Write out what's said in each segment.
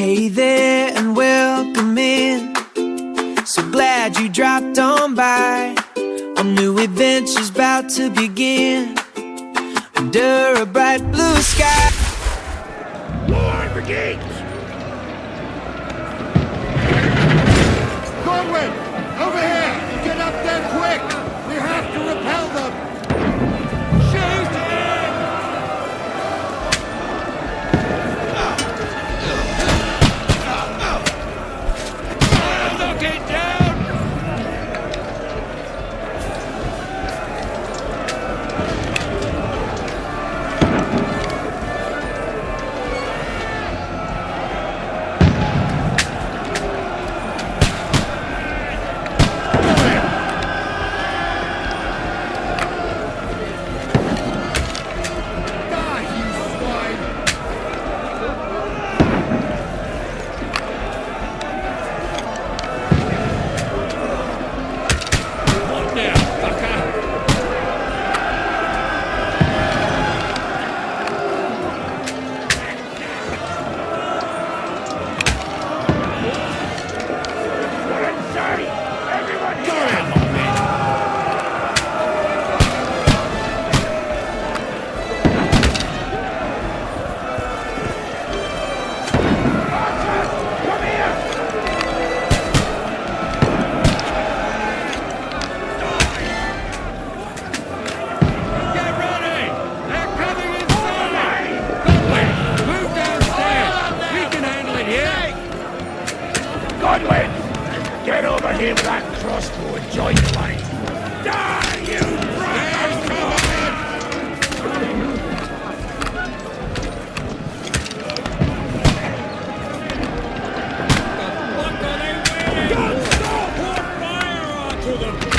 Hey there and welcome in. So glad you dropped on by. A new adventure's about to begin under a bright blue sky. Lord Brigade! Corwin! Over here! Get up there quick! We have to repel them! Shoot him! Knock it down! Get over here with that crossbow and join the fight! Die, you Don't stop! Pour fire onto them!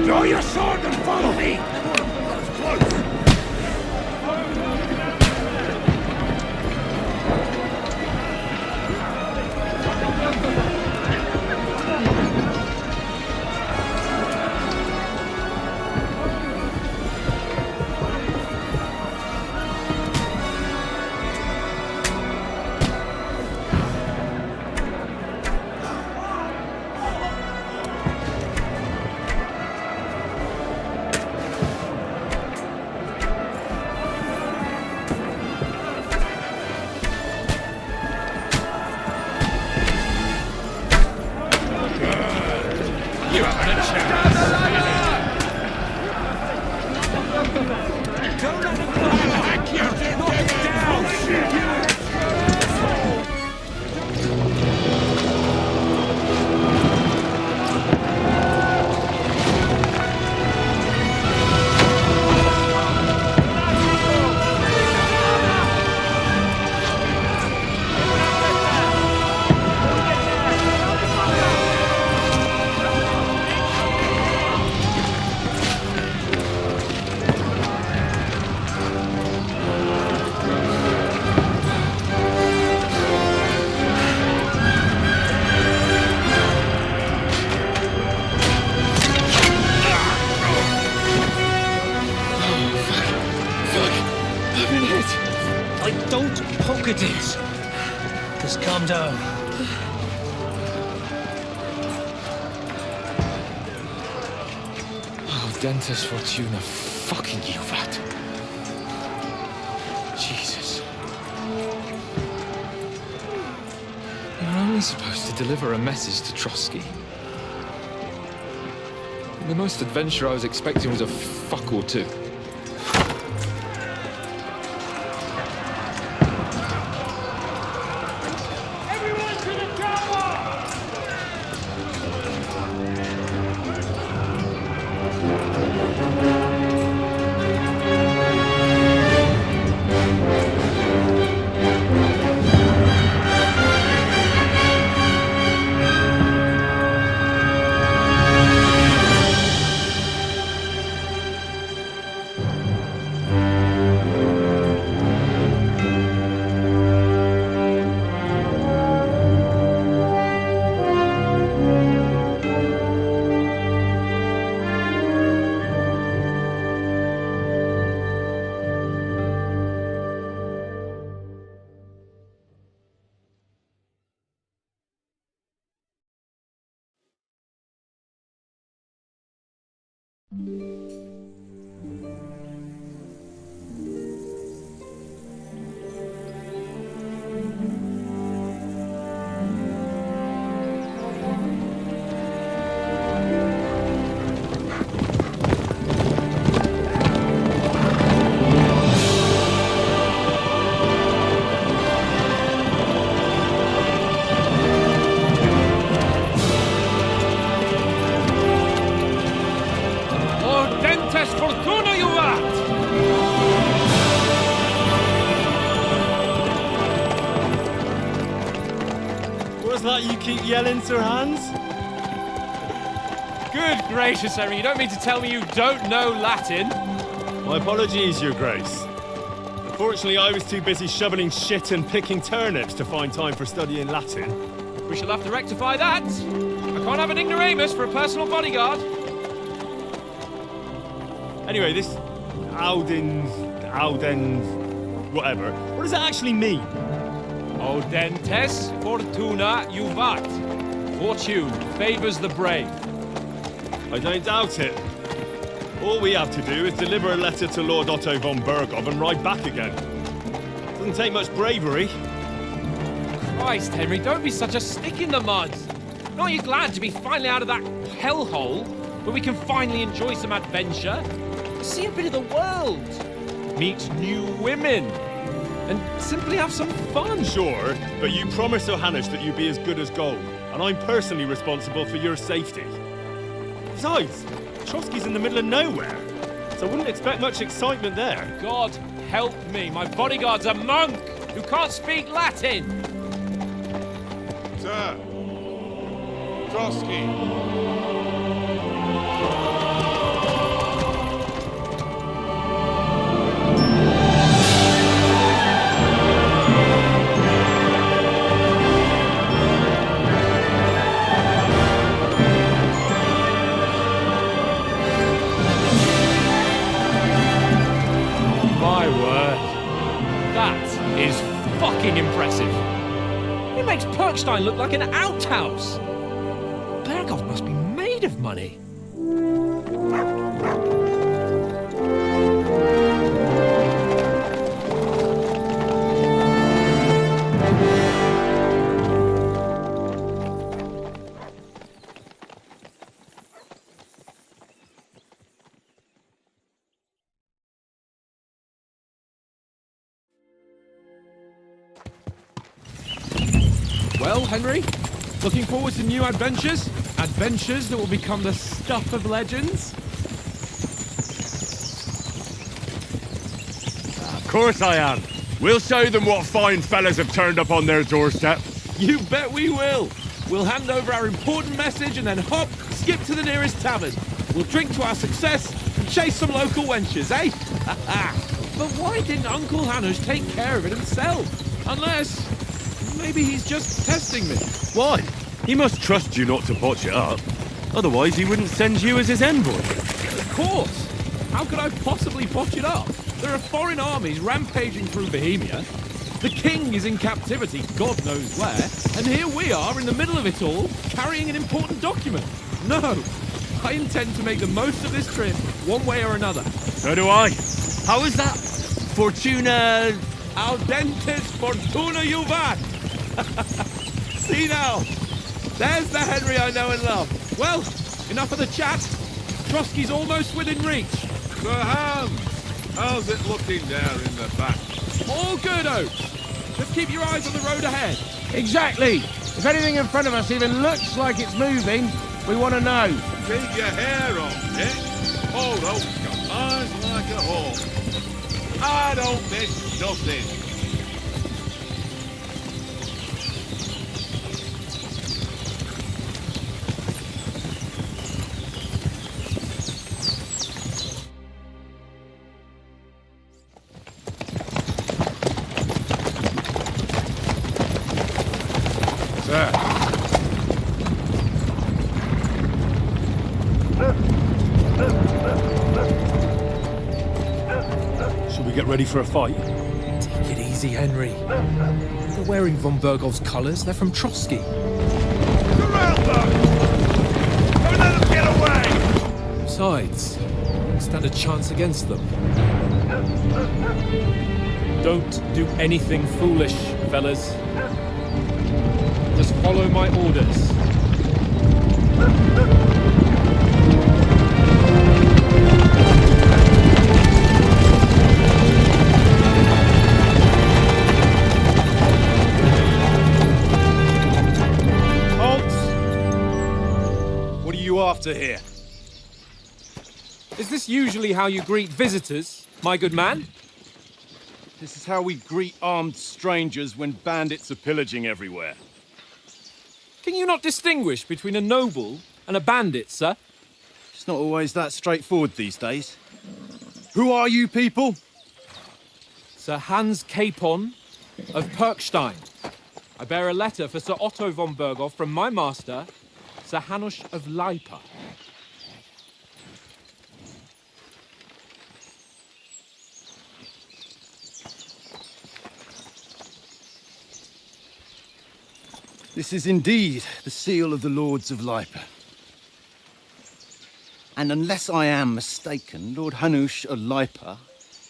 Draw your sword and follow me! Close! You haven't a chance. Don't let him go! Hack you! Knock him down! Like, don't poke at it. Just calm down. Oh, Dentes Fortuna, fucking you, vat. Jesus. You're only supposed to deliver a message to Trotsky. The most adventure I was expecting was a fuck or two. Fortuna, you vat! What's that you keep yelling, Sir Hans? Good gracious, Henry, you don't mean to tell me you don't know Latin? My apologies, Your Grace. Unfortunately, I was too busy shoveling shit and picking turnips to find time for studying Latin. We shall have to rectify that. I can't have an ignoramus for a personal bodyguard. Anyway, this Audens, whatever. What does that actually mean? Audentes Fortuna Juvat. Fortune favours the brave. I don't doubt it. All we have to do is deliver a letter to Lord Otto von Bergov and ride back again. Doesn't take much bravery. Christ, Henry, don't be such a stick in the mud. Aren't you glad to be finally out of that hellhole where we can finally enjoy some adventure? See a bit of the world, meet new women, and simply have some fun. Sure, but you promised Johannes that you'd be as good as gold, and I'm personally responsible for your safety. Besides, Trotsky's in the middle of nowhere, so I wouldn't expect much excitement there. God help me, my bodyguard's a monk who can't speak Latin. Sir, Trotsky. impressive. It makes Perkstein look like an outhouse. Berghoff must be made of money. Well, Henry, looking forward to new adventures? Adventures that will become the stuff of legends? Of course I am. We'll show them what fine fellas have turned up on their doorstep. You bet we will. We'll hand over our important message and then hop, skip to the nearest tavern. We'll drink to our success and chase some local wenches, eh? But why didn't Uncle Hanush take care of it himself? Unless, maybe he's just testing me. Why? He must trust you not to botch it up. Otherwise he wouldn't send you as his envoy. Of course. How could I possibly botch it up? There are foreign armies rampaging through Bohemia. The king is in captivity, God knows where. And here we are in the middle of it all, carrying an important document. No, I intend to make the most of this trip, one way or another. So do I. How is that? Fortuna... Audentes fortuna juvat! See now, there's the Henry I know and love. Well, enough of the chat. Trotsky's almost within reach. Sir Hans, how's it looking there in the back? All good, Oates. Just keep your eyes on the road ahead. Exactly. If anything in front of us even looks like it's moving, we want to know. Keep your hair on, Nick. Hold on, got eyes like a hawk. I don't miss nothing. Sir. Should we get ready for a fight? Take it easy, Henry. They're wearing von Berghoff's colours. They're from Trotsky. Surround them! Don't let them get away! Besides, stand a chance against them. Don't do anything foolish, fellas. Just follow my orders. What are you after here? Is this usually how you greet visitors, my good man? This is how we greet armed strangers when bandits are pillaging everywhere. Can you not distinguish between a noble and a bandit, sir? It's not always that straightforward these days. Who are you people? Sir Hans Capon of Perkstein. I bear a letter for Sir Otto von Berghoff from my master, Sir Hanush of Lipa. This is indeed the seal of the Lords of Lipa. And unless I am mistaken, Lord Hanush of Lipa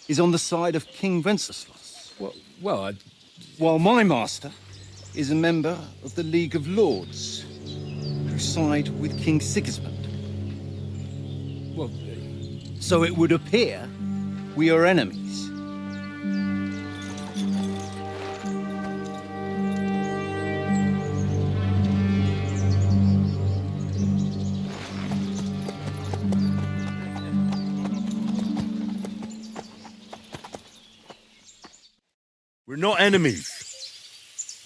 is on the side of King Wenceslas. Well, While my master is a member of the League of Lords, who side with King Sigismund. well, So it would appear we are enemies. We're not enemies.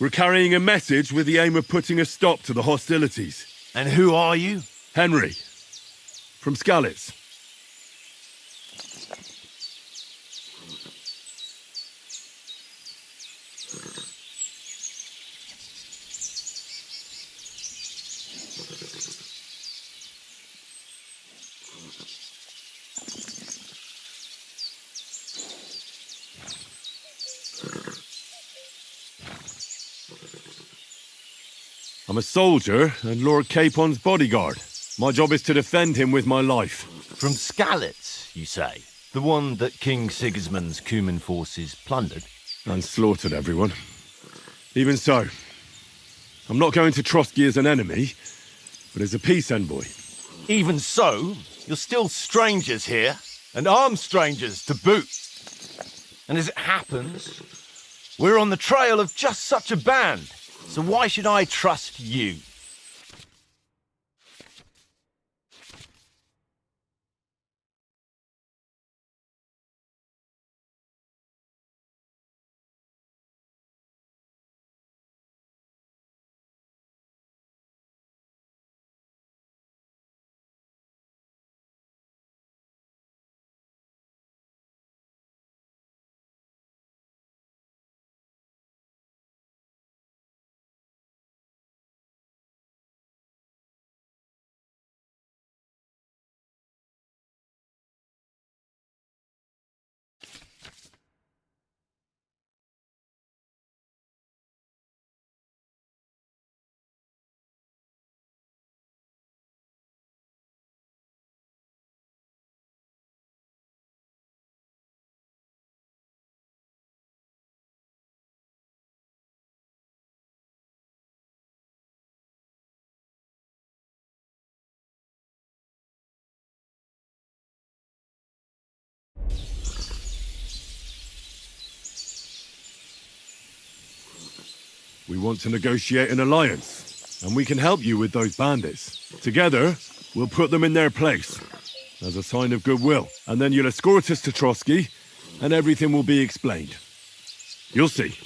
We're carrying a message with the aim of putting a stop to the hostilities. And who are you? Henry, from Skalitz. I'm a soldier and Lord Capon's bodyguard. My job is to defend him with my life. From Skalitz, you say? The one that King Sigismund's Cuman forces plundered? And slaughtered everyone. Even so, I'm not going to Trotsky as an enemy, but as a peace envoy. Even so, you're still strangers here, and armed strangers to boot. And as it happens, we're on the trail of just such a band, so why should I trust you? We want to negotiate an alliance, and we can help you with those bandits. Together, we'll put them in their place, as a sign of goodwill. And then you'll escort us to Trotsky, and everything will be explained. You'll see.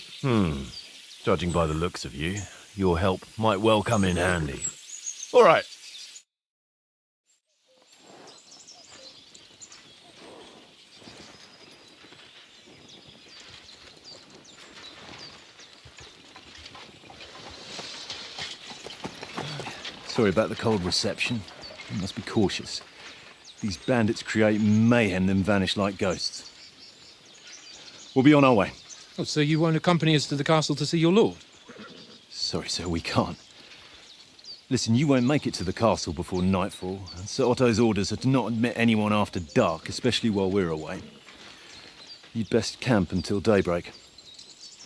Judging by the looks of you, your help might well come in handy. All right. Sorry about the cold reception. You must be cautious. These bandits create mayhem, then vanish like ghosts. We'll be on our way. Oh, so you won't accompany us to the castle to see your lord? Sorry, sir, we can't. Listen, you won't make it to the castle before nightfall, and Sir Otto's orders are to not admit anyone after dark, especially while we're away. You'd best camp until daybreak.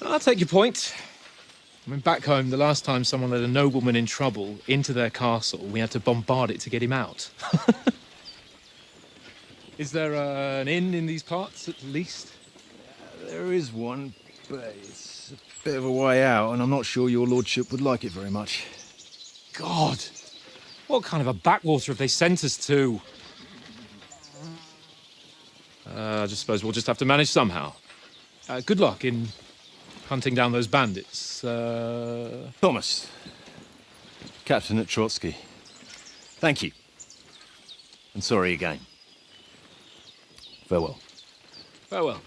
I'll take your point. I mean, back home, the last time someone let a nobleman in trouble into their castle, we had to bombard it to get him out. Is there an inn in these parts, at least? There is one, but it's a bit of a way out, and I'm not sure your lordship would like it very much. God! What kind of a backwater have they sent us to? I just suppose we'll just have to manage somehow. Good luck in hunting down those bandits. Thomas, Captain at Trotsky. Thank you. And sorry again. Farewell. Farewell.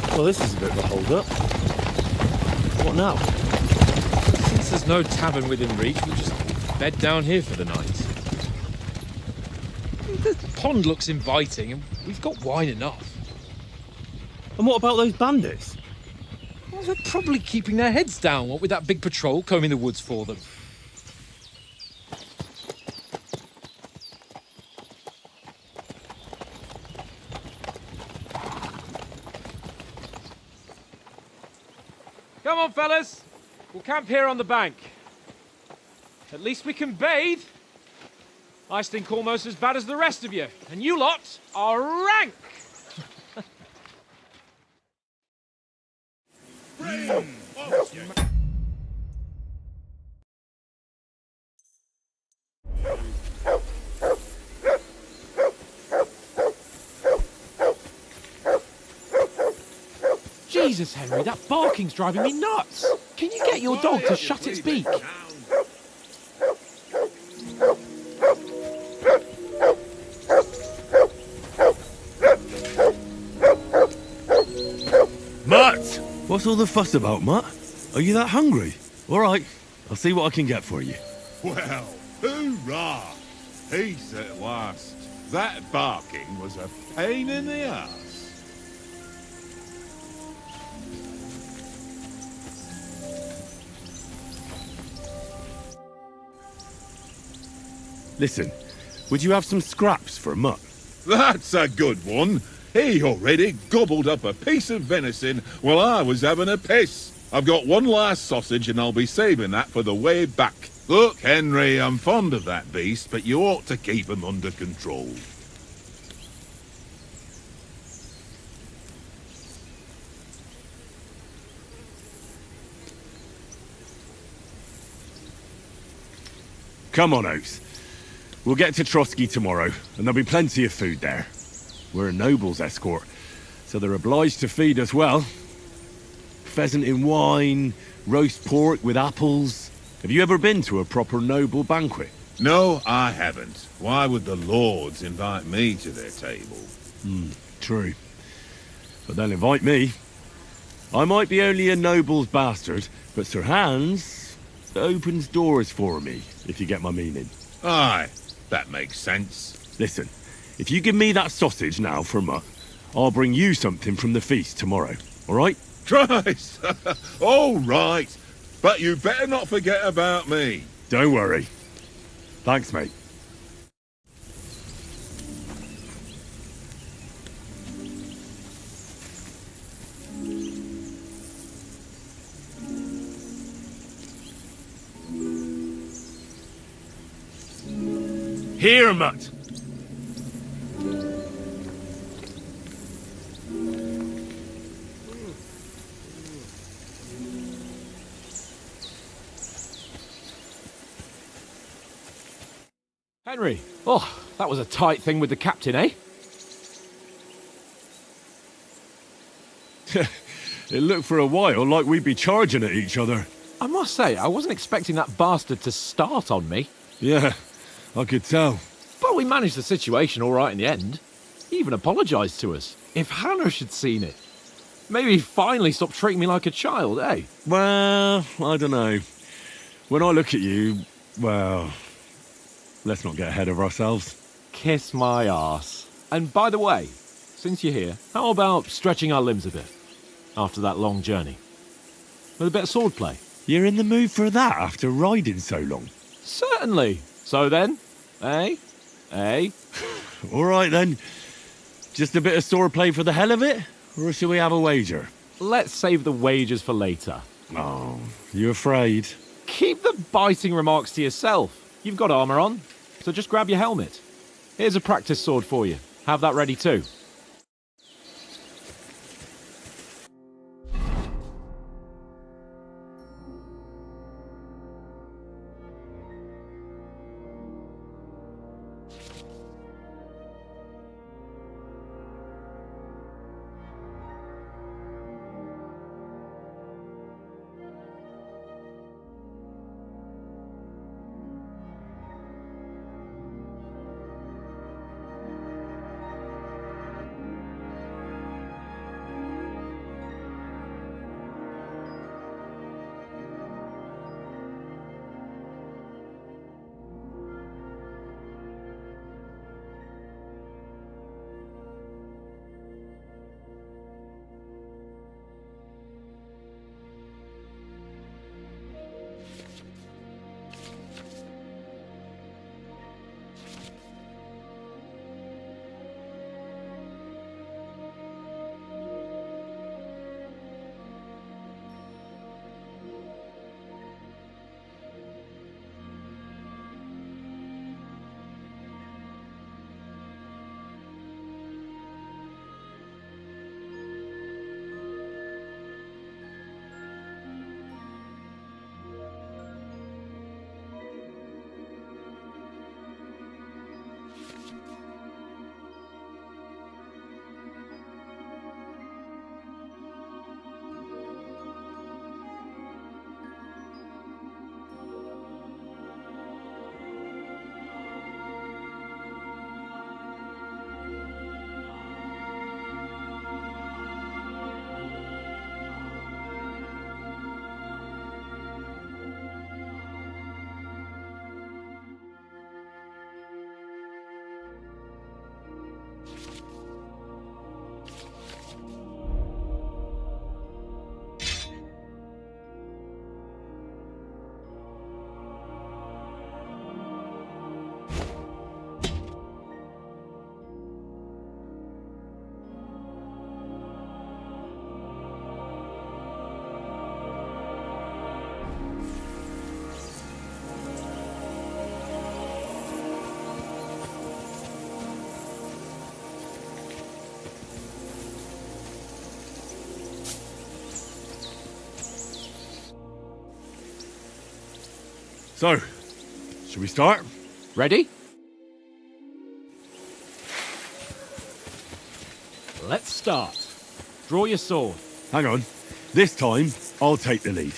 Well, this is a bit of a hold-up. What now? Since there's no tavern within reach, we'll just bed down here for the night. The pond looks inviting, and we've got wine enough. And what about those bandits? Well, they're probably keeping their heads down, what with that big patrol combing the woods for them. Come on, fellas. We'll camp here on the bank. At least we can bathe. I stink almost as bad as the rest of you, and you lot are rank. Jesus, Henry, that barking's driving me nuts. Can you get your dog to shut its beak? Matt! What's all the fuss about, Matt? Are you that hungry? All right, I'll see what I can get for you. Well, hoorah! Peace at last. That barking was a pain in the ass. Listen, would you have some scraps for Mutt? That's a good one. He already gobbled up a piece of venison while I was having a piss. I've got one last sausage and I'll be saving that for the way back. Look, Henry, I'm fond of that beast, but you ought to keep him under control. Come on, Oates. We'll get to Trotsky tomorrow, and there'll be plenty of food there. We're a noble's escort, so they're obliged to feed us well. Pheasant in wine, roast pork with apples. Have you ever been to a proper noble banquet? No, I haven't. Why would the lords invite me to their table? True. But they'll invite me. I might be only a noble's bastard, but Sir Hans opens doors for me, if you get my meaning. Aye, that makes sense. Listen, if you give me that sausage now for Mutt, I'll bring you something from the feast tomorrow, all right? Christ! All right, but you better not forget about me. Don't worry. Thanks, mate. Here, Mutt. Henry, oh, that was a tight thing with the captain, eh? It looked for a while like we'd be charging at each other. I must say, I wasn't expecting that bastard to start on me. Yeah, I could tell. But we managed the situation all right in the end. He even apologised to us. If Hannah had seen it. Maybe he finally stopped treating me like a child, eh? Well, I don't know. When I look at you, well, let's not get ahead of ourselves. Kiss my arse. And by the way, since you're here, how about stretching our limbs a bit? After that long journey. With a bit of swordplay. You're in the mood for that after riding so long? Certainly. So then, eh? Eh? All right then. Just a bit of swordplay for the hell of it? Or shall we have a wager? Let's save the wagers for later. Oh, you afraid? Keep the biting remarks to yourself. You've got armour on, so just grab your helmet. Here's a practice sword for you. Have that ready too. So, should we start? Ready? Let's start. Draw your sword. Hang on. This time, I'll take the lead.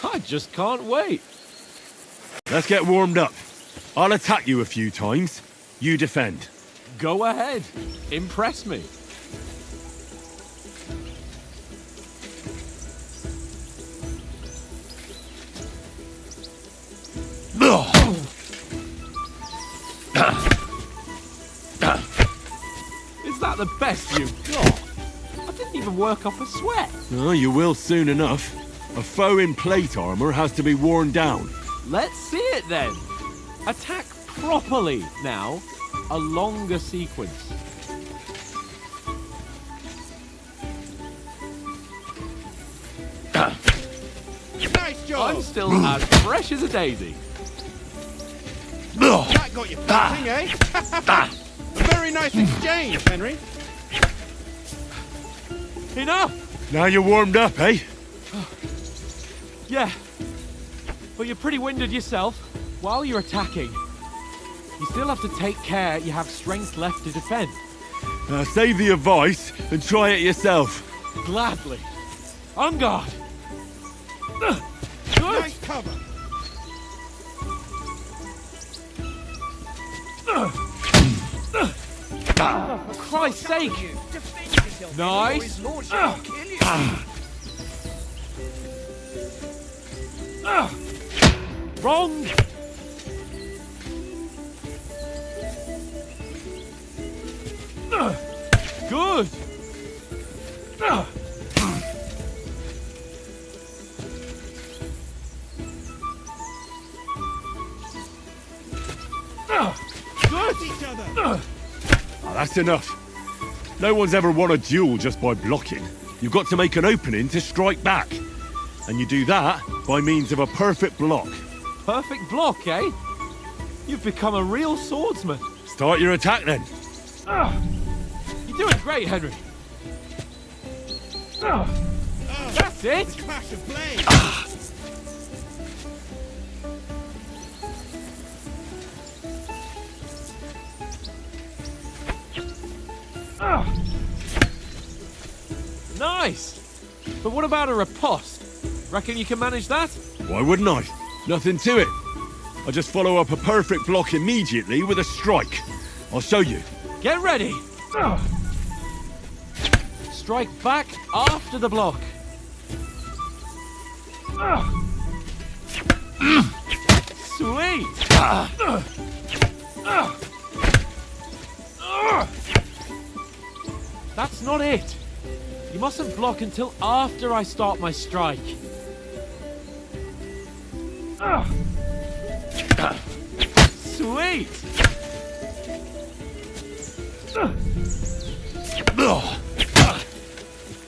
I just can't wait. Let's get warmed up. I'll attack you a few times. You defend. Go ahead. Impress me. Is that the best you've got? I didn't even work off a sweat. Oh, you will soon enough. A foe in plate armor has to be worn down. Let's see it then. Attack properly now. A longer sequence. Nice job! I'm still as fresh as a daisy. That got you thinking, eh? A very nice exchange, Henry. Enough! Now you're warmed up, eh? Yeah. But you're pretty winded yourself. While you're attacking, you still have to take care you have strength left to defend. Save the advice and try it yourself. Gladly. On guard. Good. Nice cover. For Christ's sake. Nice. Wrong. Good. Good. Each other. That's enough. No one's ever won a duel just by blocking. You've got to make an opening to strike back. And you do that by means of a perfect block. Perfect block, eh? You've become a real swordsman. Start your attack then. You're doing great, Henry. That's it. Clash of blades. Nice. But what about a riposte? Reckon you can manage that? Why wouldn't I? Nothing to it. I just follow up a perfect block immediately with a strike. I'll show you. Get ready. Strike back after the block. Sweet. That's not it. You mustn't block until after I start my strike. Sweet.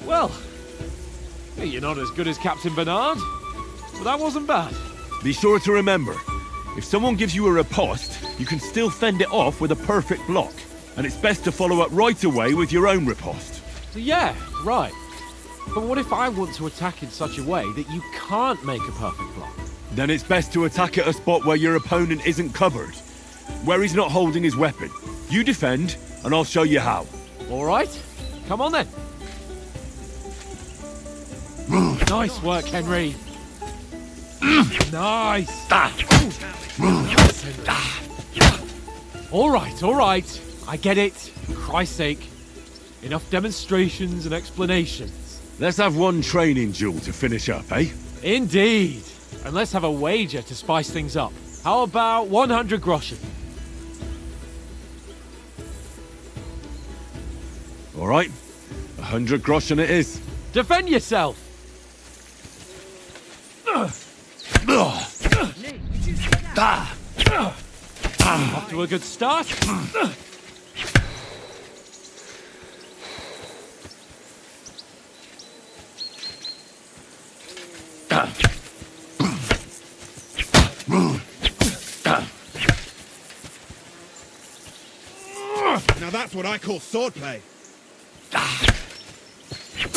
Well, you're not as good as Captain Bernard, but that wasn't bad. Be sure to remember, if someone gives you a riposte, you can still fend it off with a perfect block. And it's best to follow up right away with your own riposte. Yeah, right. But what if I want to attack in such a way that you can't make a perfect block? Then it's best to attack at a spot where your opponent isn't covered, where he's not holding his weapon. You defend, and I'll show you how. All right, come on then. Nice work, Henry. Nice. Nice, Henry. All right. I get it. For Christ's sake. Enough demonstrations and explanations. Let's have one training duel to finish up, eh? Indeed. And let's have a wager to spice things up. How about 100 groschen? All right. 100 groschen it is. Defend yourself. Off to a good start. Now that's what I call swordplay.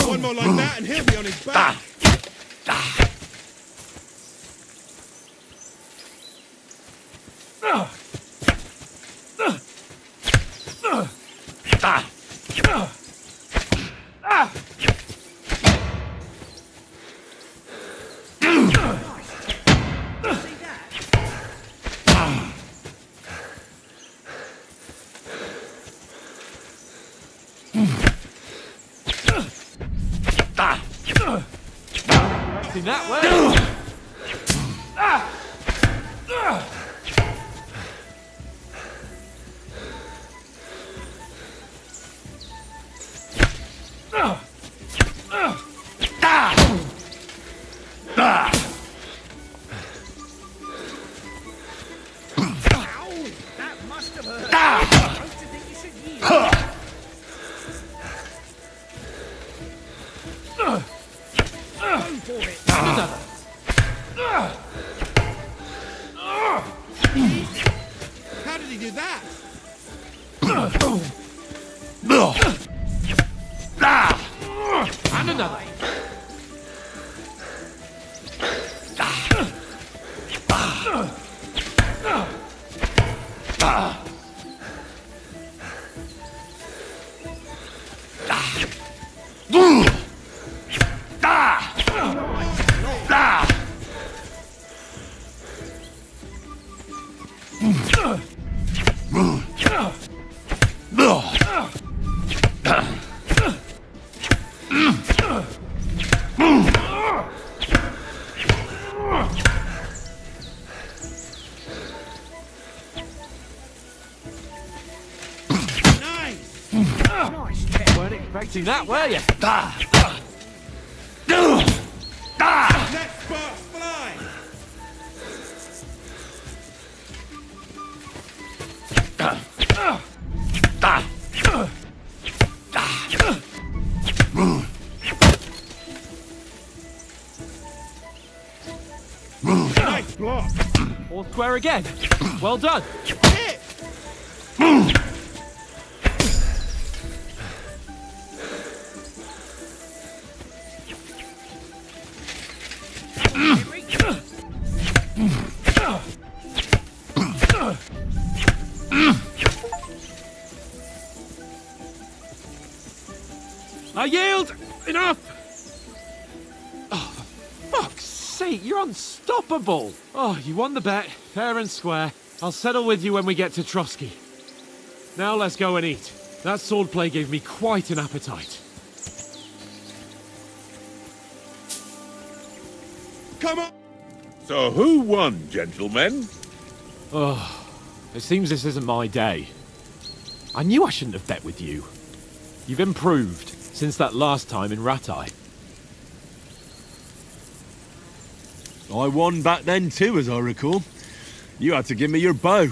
One more like that and he'll be on his back. In that way. How did he do that? And another. Weren't expecting that, were you? Let sparks fly! Nice block! All square again. Well done. Hit! I yield! Enough! Oh, for fuck's sake, you're unstoppable! Oh, you won the bet, fair and square. I'll settle with you when we get to Trotsky. Now let's go and eat. That swordplay gave me quite an appetite. Come on! So who won, gentlemen? Oh, it seems this isn't my day. I knew I shouldn't have bet with you. You've improved since that last time in Ratai. I won back then too, as I recall. You had to give me your bow.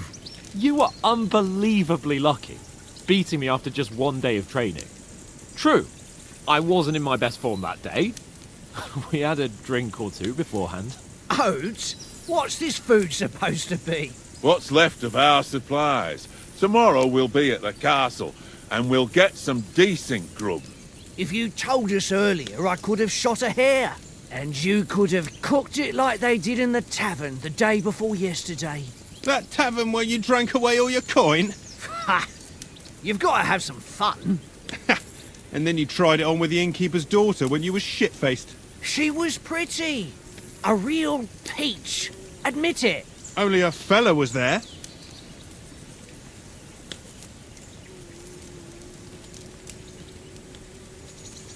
You were unbelievably lucky, beating me after just one day of training. True, I wasn't in my best form that day. We had a drink or two beforehand. Oats? What's this food supposed to be? What's left of our supplies. Tomorrow we'll be at the castle, and we'll get some decent grub. If you told us earlier, I could have shot a hare. And you could have cooked it like they did in the tavern the day before yesterday. That tavern where you drank away all your coin? Ha! You've got to have some fun. And then you tried it on with the innkeeper's daughter when you were shit-faced. She was pretty. A real peach. Admit it. Only a fella was there.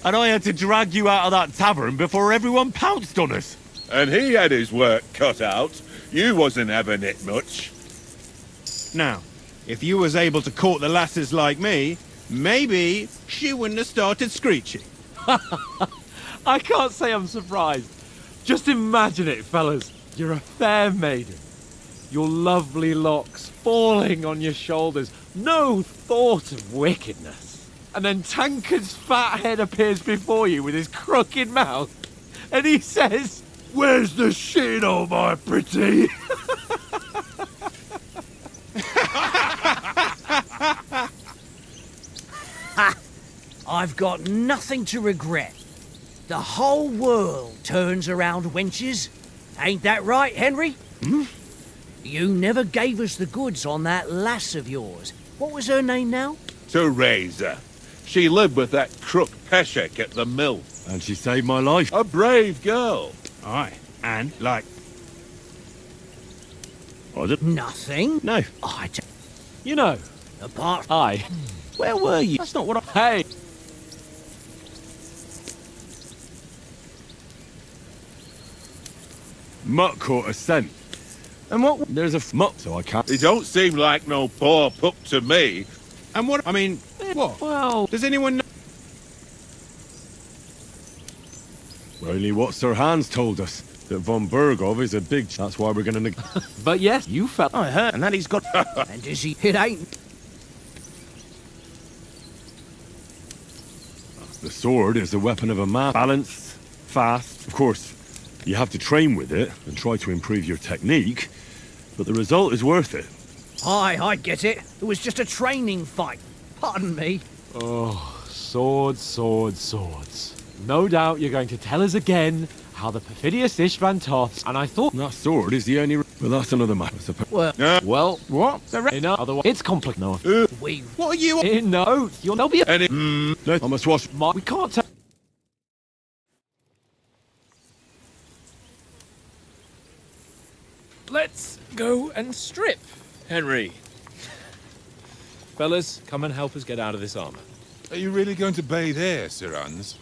And I had to drag you out of that tavern before everyone pounced on us. And he had his work cut out. You wasn't having it much. Now, if you was able to court the lasses like me, maybe she wouldn't have started screeching. I can't say I'm surprised. Just imagine it, fellas. You're a fair maiden. Your lovely locks falling on your shoulders. No thought of wickedness. And then Tankard's fat head appears before you with his crooked mouth. And he says, "Where's the shit, oh my pretty?" I've got nothing to regret. The whole world turns around wenches. Ain't that right, Henry? You never gave us the goods on that lass of yours. What was her name now? Teresa. She lived with that crook Peshek at the mill. And she saved my life. A brave girl. Aye, and, like, Was it? Nothing. No. You know, Apart I. Where were you? That's not what I... Hey! Mutt caught a scent. And what? There's a mutt, so I can't... He don't seem like no poor pup to me. and what, I mean, what? Well, Does anyone know? Only what Sir Hans told us. That von Bergov is a big... That's why we're gonna... but yes, you felt. I heard, and that he's got... and is he? It ain't. The sword is the weapon of a man. Balanced, fast. Of course, you have to train with it and try to improve your technique, but the result is worth it. Aye, I get it. It was just a training fight. Pardon me. Oh, swords, swords, swords. No doubt you're going to tell us again how the perfidious Ishvan Toths, and I thought... That sword is the only... Well, that's another matter, I suppose. Well, What? otherwise, it's complicated. No. We What are you... No, there'll be a... Any... I must wash... We can't tell... Let's go and strip, Henry. Fellas, come and help us get out of this armor. Are you really going to bathe here, Sir Hans?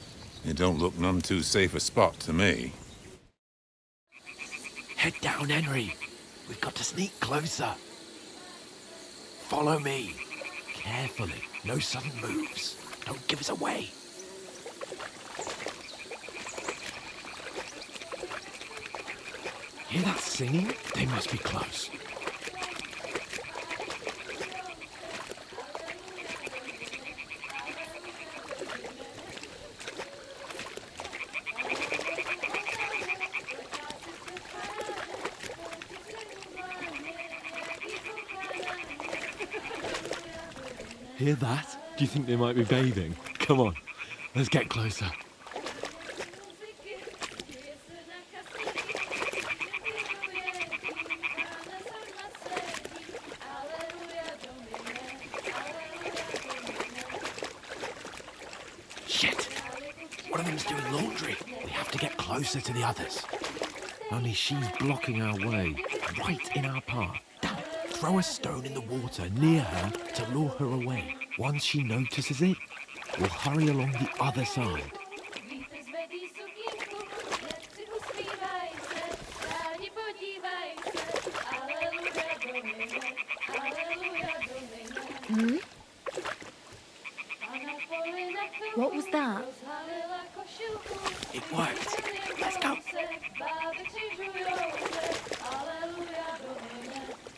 It don't look none too safe a spot to me. Head down, Henry. We've got to sneak closer. Follow me. Carefully. No sudden moves. Don't give us away. Hear that singing? They must be close. Hear that? Do you think they might be bathing? Come on, let's get closer. Shit! One of them's doing laundry. We have to get closer to the others. Only she's blocking our way. Right in our path. Damn it. Throw a stone in the water near her to lure her away. Once she notices it, we'll hurry along the other side. Hmm? What was that? It worked. Let's go.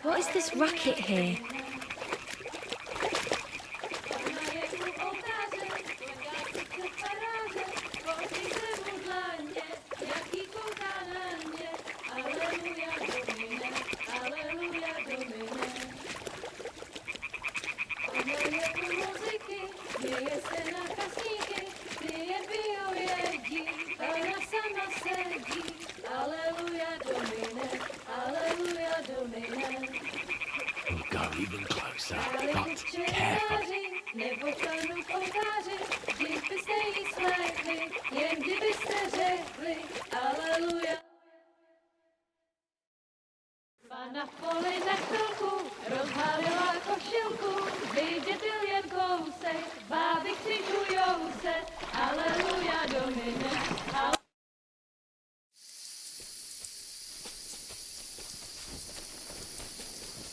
What is this racket here? We'll go even closer, but carefully. Na poli za chvilku rozhalila košilku, vidět byl jen kousek, báby křižujou se, aleluja domine.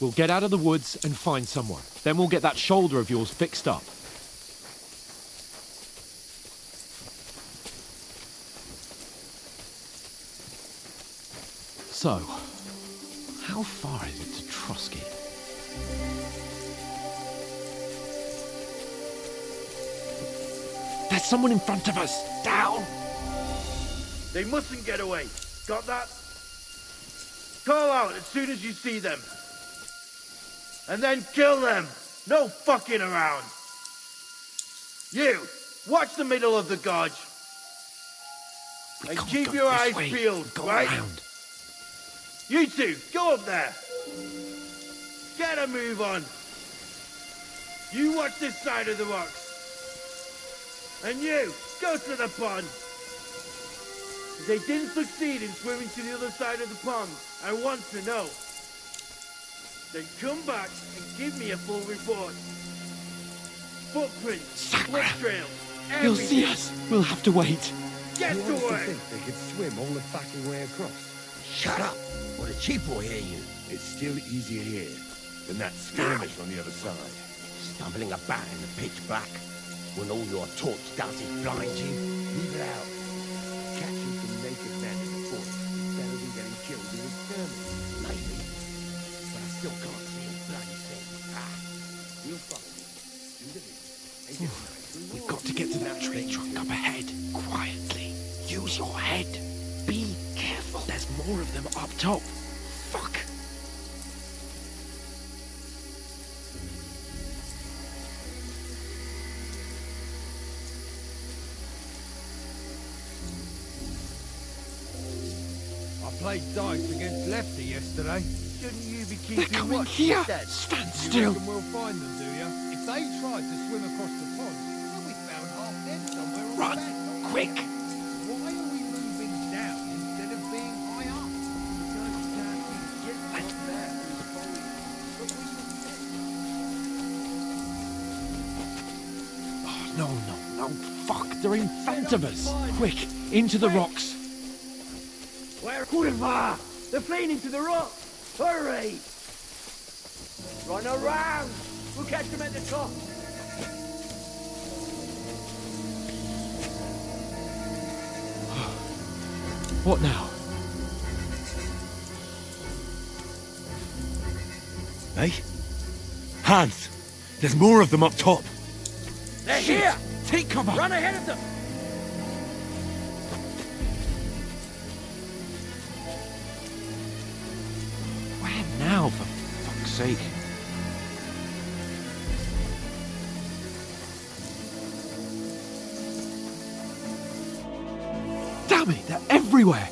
We'll get out of the woods and find someone. Then we'll get that shoulder of yours fixed up. So, how far is it to Trotsky? There's someone in front of us! Down! They mustn't get away. Got that? Call out as soon as you see them. And then kill them. No fucking around. You, watch the middle of the gorge. And keep your eyes peeled, right? You two, go up there. Get a move on. You watch this side of the rocks. And you, go to the pond. If they didn't succeed in swimming to the other side of the pond, I want to know. Then come back and give me a full report. Footprints, blood trails, You'll everything. see us. We'll have to wait. Get to work. They could swim all the fucking way across. Shut up, or the chief will hear you. It's still easier here than that skirmish on the other side. Stumbling about in the pitch black, when all your torch does is blind you. Leave it out. Catching some naked men in the forest is better than getting killed in a skirmish. Maybe, but I still can't see a bloody thing. We'll find it. Do the lead. We've got to get to that tree trunk up ahead. Quietly. Use your head. Be careful. There's more of them up top. Fuck. I played dice against Lefty yesterday. Shouldn't you be keeping They're coming watch here. instead? Stand You still. reckon we'll find them, do you? If they tried to swim across the pond, they'll be found half dead somewhere on Run, the bank. quick. Why are we moving down instead of being high up? Because you can't see shit up there through the foliage. But we will get Oh, no. Fuck. They're in front of us. Quick. Into the rocks. Where? Kurva! They're fleeing into the rocks! Hurry! Run around! We'll catch them at the top! What now? Hey? Hans! There's more of them up top! They're Shit. here! Take cover. Run ahead of them! Where now, for fuck's sake? Damn it, they're everywhere.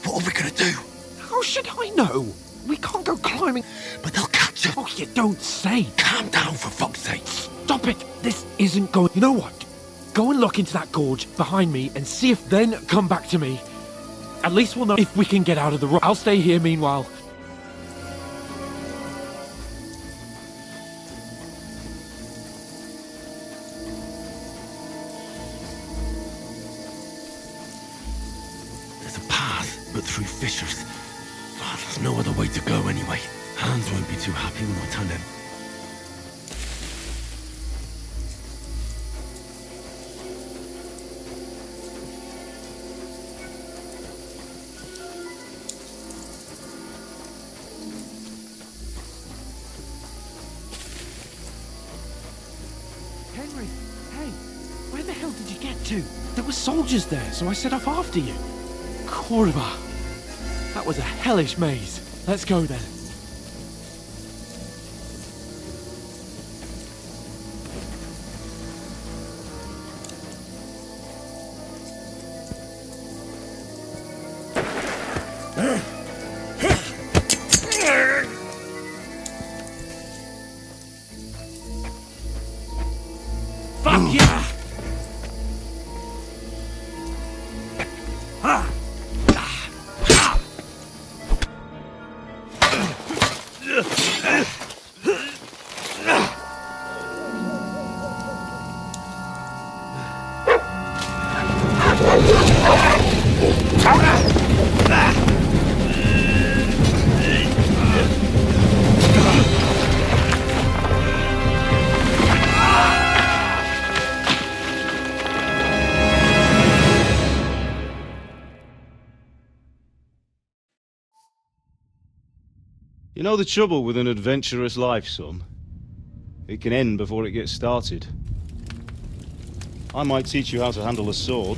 What are we gonna do? How should I know? We can't go climbing. But they'll catch us! Oh, you don't say. Calm down, for fuck's sake! Stop it. This isn't going... You know what? Go and look into that gorge behind me and see if then come back to me. At least we'll know if we can get out of the rock. I'll stay here meanwhile. There's a path, but through fissures. Oh, there's no other way to go anyway. Hans won't be too happy when I turn him. Henry, hey, where the hell did you get to? There were soldiers there, so I set off after you. Corva. That was a hellish maze. Let's go then. Fuck yeah! You know the trouble with an adventurous life, son? It can end before it gets started. I might teach you how to handle a sword.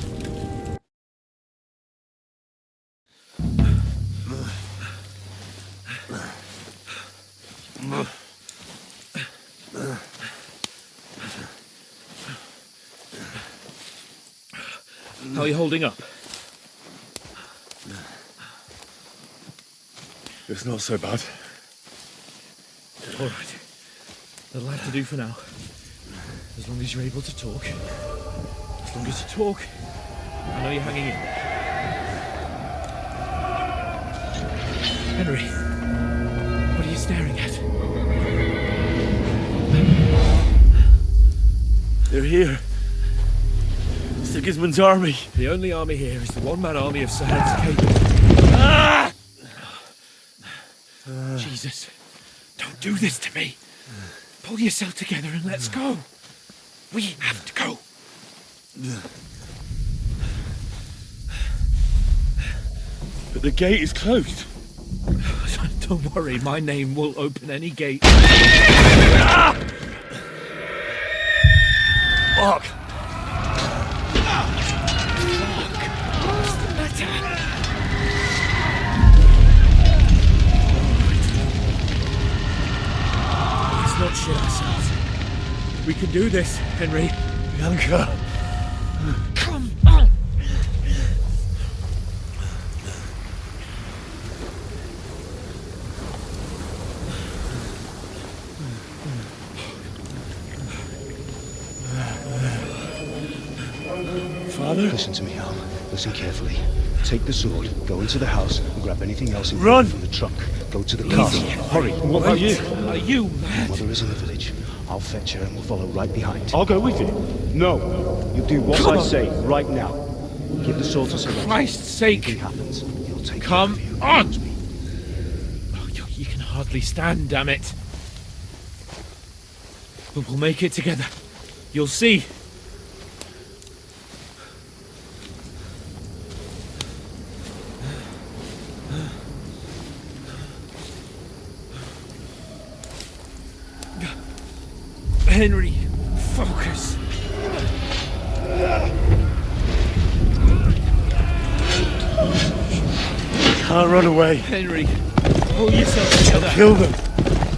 How are you holding up? It's not so bad. All right. That'll have to do for now. As long as you're able to talk. As long as you talk, I know you're hanging in there. Henry, what are you staring at? They're here. Sigismund's army. The only army here is the one-man army of Sir Hans Cape. Ah! Jesus, don't do this to me. Pull yourself together and let's go. We have to go. But the gate is closed. Don't worry, my name will open any gate. Fuck! What's the matter? Let's not shit ourselves. We can do this, Henry. Bianca! Come on! Father? Listen to me, Al. Listen carefully. Take the sword, go into the house, and grab anything else Run! from the trunk. Go to the castle. Hurry. What about you? Are you Your mad? mother is in the village. I'll fetch her and we'll follow right behind. I'll go with you. No! You do what Come I on. say, right now. Give the sword to Sir Roger. Christ's sake! If anything happens, he'll take Come care of you. on! Oh, you can hardly stand, damn it. But we'll make it together. You'll see. Henry, focus. Can't run away. Henry, pull yourself together. Kill them.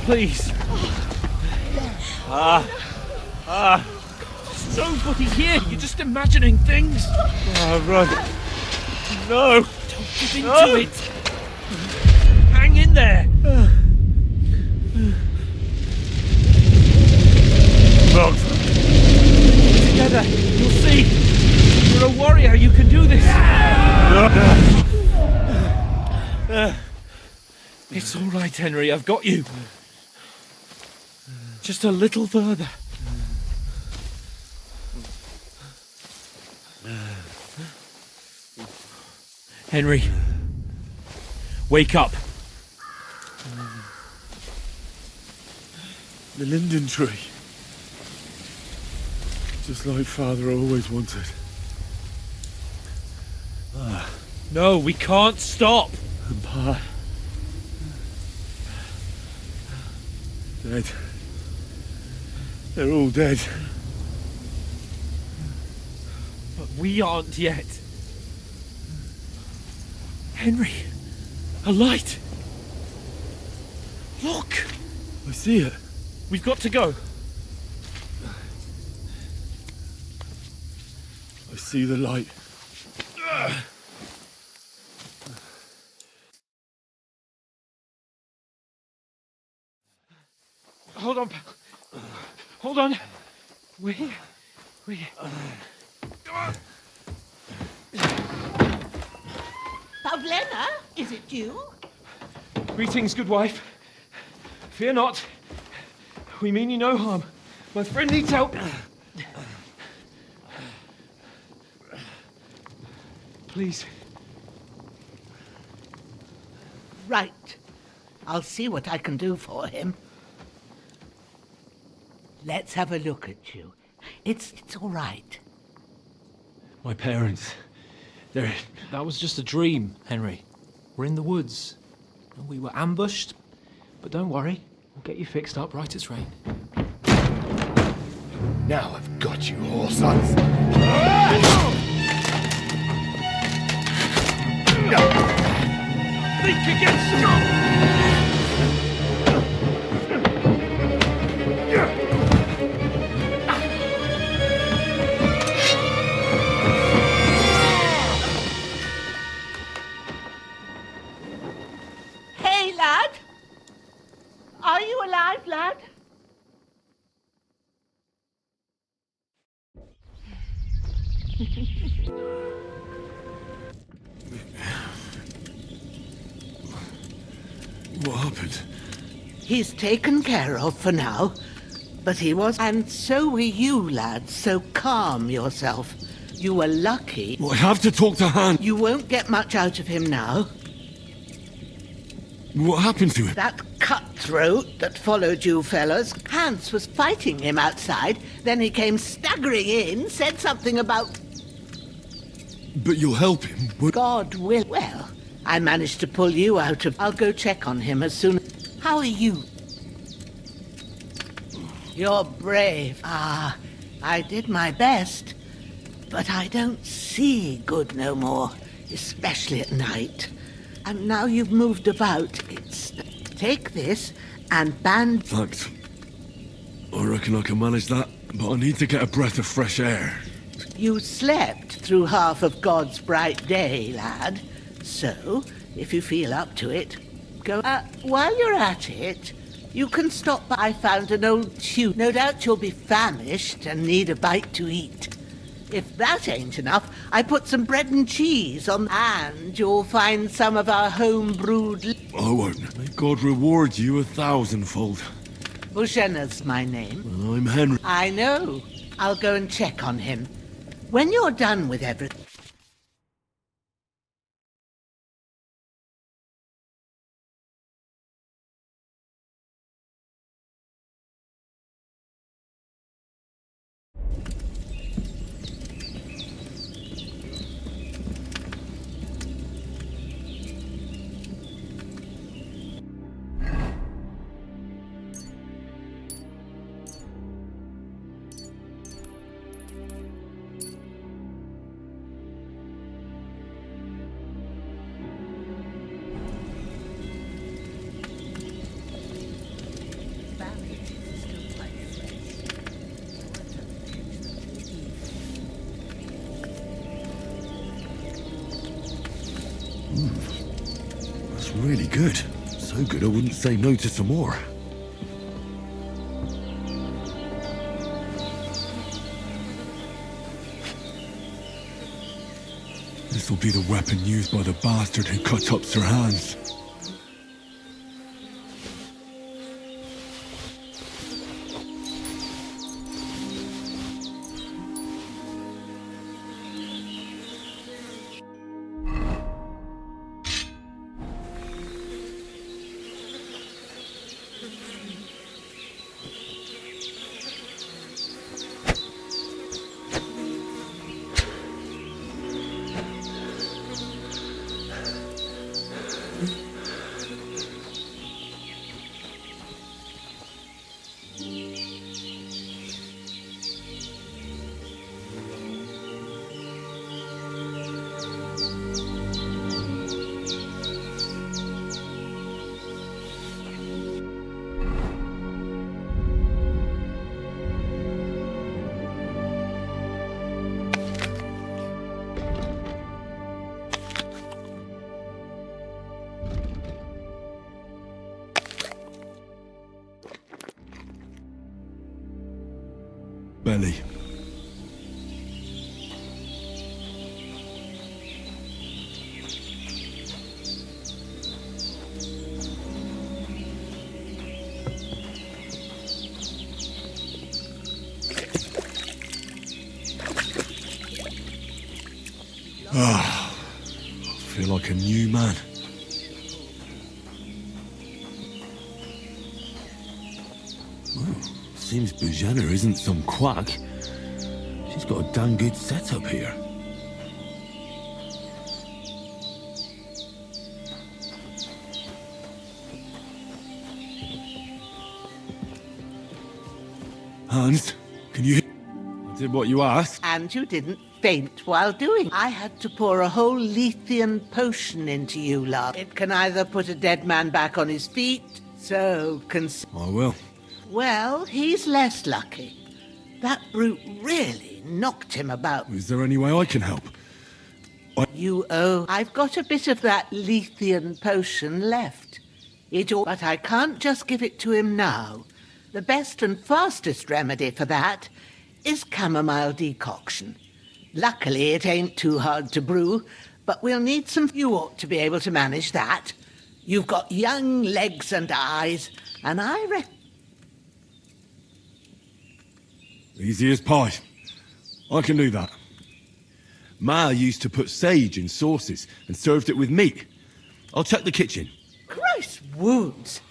Please. There's nobody here. You're just imagining things. Run. No. Don't give into it. Hang in there. Run. Together. You'll see. You're a warrior. You can do this. It's all right, Henry. I've got you. Just a little further. Henry, wake up. The linden tree. Just like Father always wanted. No, we can't stop. And Pa. Dead. They're all dead. But we aren't yet. Henry, a light. Look. I see it. We've got to go. I see the light. Hold on, pal. Hold on. We're here. Pavlena, is it you? Greetings, good wife. Fear not. We mean you no harm. My friend needs help. Please. Right. I'll see what I can do for him. Let's have a look at you. It's all right. My parents. That was just a dream, Henry. We're in the woods. And we were ambushed. But don't worry. We'll get you fixed up right as rain. Now I've got you, whoresons. Think again, Hey, lad. Are you alive, lad? What happened? He's taken care of for now, but he was... And so were you, lad, so calm yourself. You were lucky. Well, I have to talk to Han. You won't get much out of him now. What happened to him? That cutthroat that followed you fellas, Hans was fighting him outside, then he came staggering in, said something about... But you'll help him? God will. Well, I managed to pull you out of... I'll go check on him as soon... How are you? You're brave. Ah, I did my best. But I don't see good no more, especially at night. And now you've moved about, take this and band... Thanks. I reckon I can manage that, but I need to get a breath of fresh air. You slept through half of God's bright day, lad. So, if you feel up to it, go... while you're at it, you can stop by. I found an old tube. No doubt you'll be famished and need a bite to eat. If that ain't enough, I put some bread and cheese on, and you'll find some of our home-brewed... I won't. May God reward you 1,000-fold. Bushenna's my name. Well, I'm Henry. I know. I'll go and check on him. When you're done with everything... That's really good. So good I wouldn't say no to some more. This'll be the weapon used by the bastard who cut up Sir Hans. Belly. Ah, I feel like a new man. Well, seems Bujana isn't some quack. She's got a damn good setup here. Hans, can you... I did what you asked. And you didn't faint while doing. I had to pour a whole Lethean potion into you, love. It can either put a dead man back on his feet, so can... I will. Well, he's less lucky. That brute really knocked him about. Is there any way I can help? You owe... I've got a bit of that Lethean potion left. But I can't just give it to him now. The best and fastest remedy for that is chamomile decoction. Luckily, it ain't too hard to brew, but we'll need some... You ought to be able to manage that. You've got young legs and eyes, and I reckon... Easy as pie. I can do that. Ma used to put sage in sauces and served it with meat. I'll check the kitchen. Christ wounds!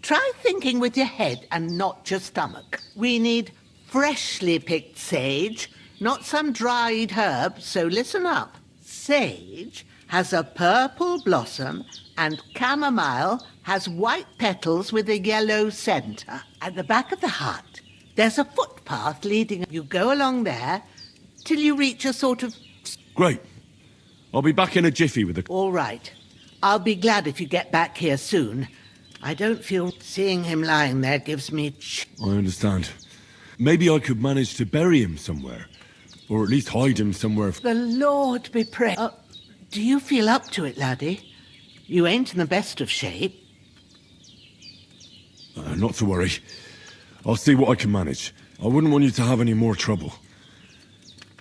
Try thinking with your head and not your stomach. We need freshly picked sage, not some dried herb, so listen up. Sage has a purple blossom and chamomile has white petals with a yellow centre. At the back of the hut, there's a footpath leading... You go along there till you reach a sort of... Great. I'll be back in a jiffy with the... All right. I'll be glad if you get back here soon. I don't feel seeing him lying there gives me... I understand. Maybe I could manage to bury him somewhere. Or at least hide him somewhere. The Lord be praised. Do you feel up to it, laddie? You ain't in the best of shape. Not to worry. I'll see what I can manage. I wouldn't want you to have any more trouble.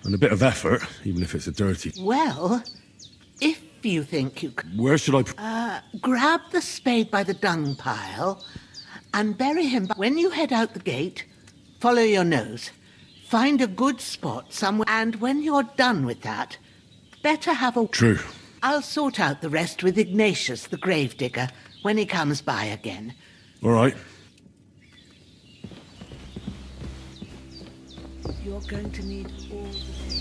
And a bit of effort, even if it's a dirty... Well, if you think you could... Where should I... grab the spade by the dung pile and bury him. When you head out the gate, follow your nose. Find a good spot somewhere. And when you're done with that, better have a... True. I'll sort out the rest with Ignatius, the gravedigger, when he comes by again. All right. You're going to need all the...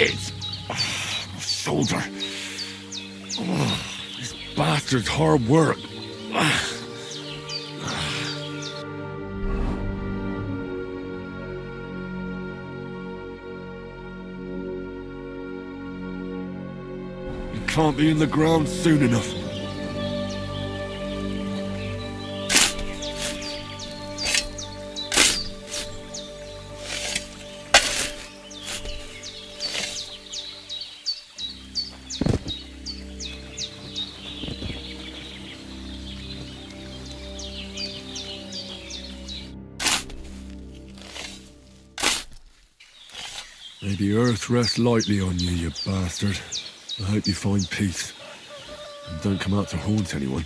Shit! Oh, my shoulder. Oh, this bastard's hard work. You can't be in the ground soon enough. May the earth rest lightly on you, you bastard. I hope you find peace. And don't come out to haunt anyone.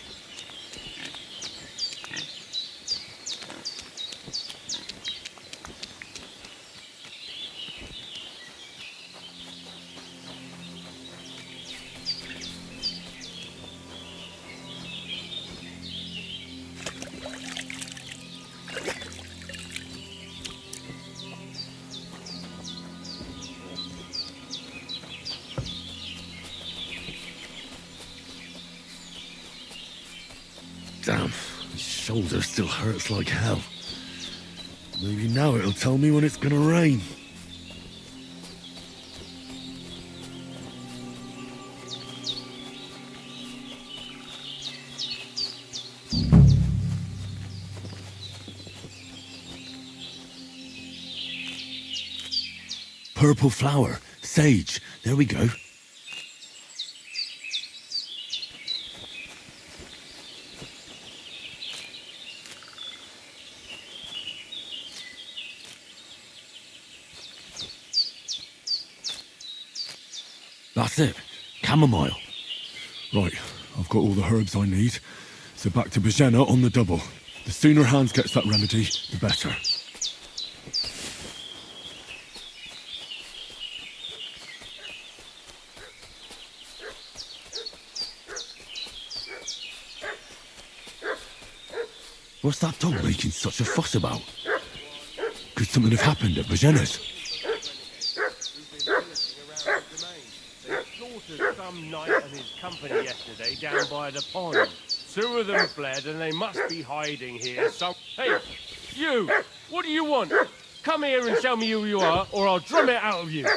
Damn, my shoulder still hurts like hell. Maybe now it'll tell me when it's gonna rain. Purple flower, sage, there we go. That's it. Chamomile. Right, I've got all the herbs I need. So back to Bajena on the double. The sooner Hans gets that remedy, the better. What's that dog making such a fuss about? Could something have happened at Bajena's? They slaughtered some knight and his company yesterday down by the pond. 2 of them fled and they must be hiding here some... Hey, you! What do you want? Come here and tell me who you are, or I'll drum it out of you.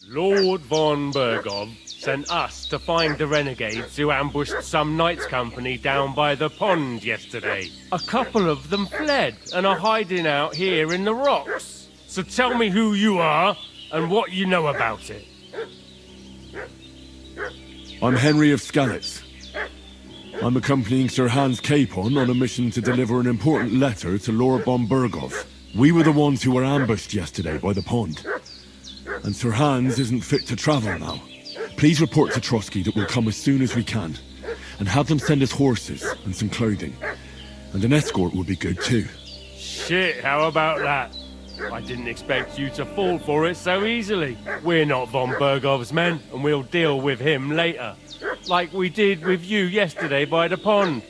Lord von Bergov sent us to find the renegades who ambushed some knight's company down by the pond yesterday. A couple of them fled and are hiding out here in the rocks. So tell me who you are and what you know about it. I'm Henry of Skalitz. I'm accompanying Sir Hans Capon on a mission to deliver an important letter to Lord von Bergov. We were the ones who were ambushed yesterday by the pond. And Sir Hans isn't fit to travel now. Please report to Trotsky that we'll come as soon as we can. And have them send us horses and some clothing. And an escort would be good too. Shit, how about that? I didn't expect you to fall for it so easily. We're not von Bergov's men, and we'll deal with him later. Like we did with you yesterday by the pond.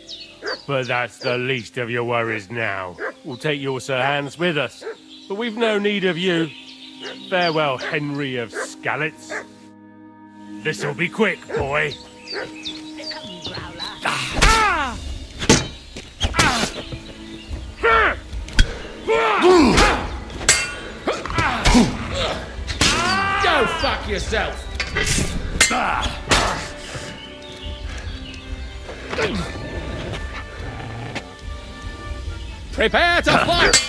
But that's the least of your worries now. We'll take your Sir Hans with us. But we've no need of you. Farewell, Henry of Skalitz. This'll be quick, boy. Go fuck yourself! Prepare to fight!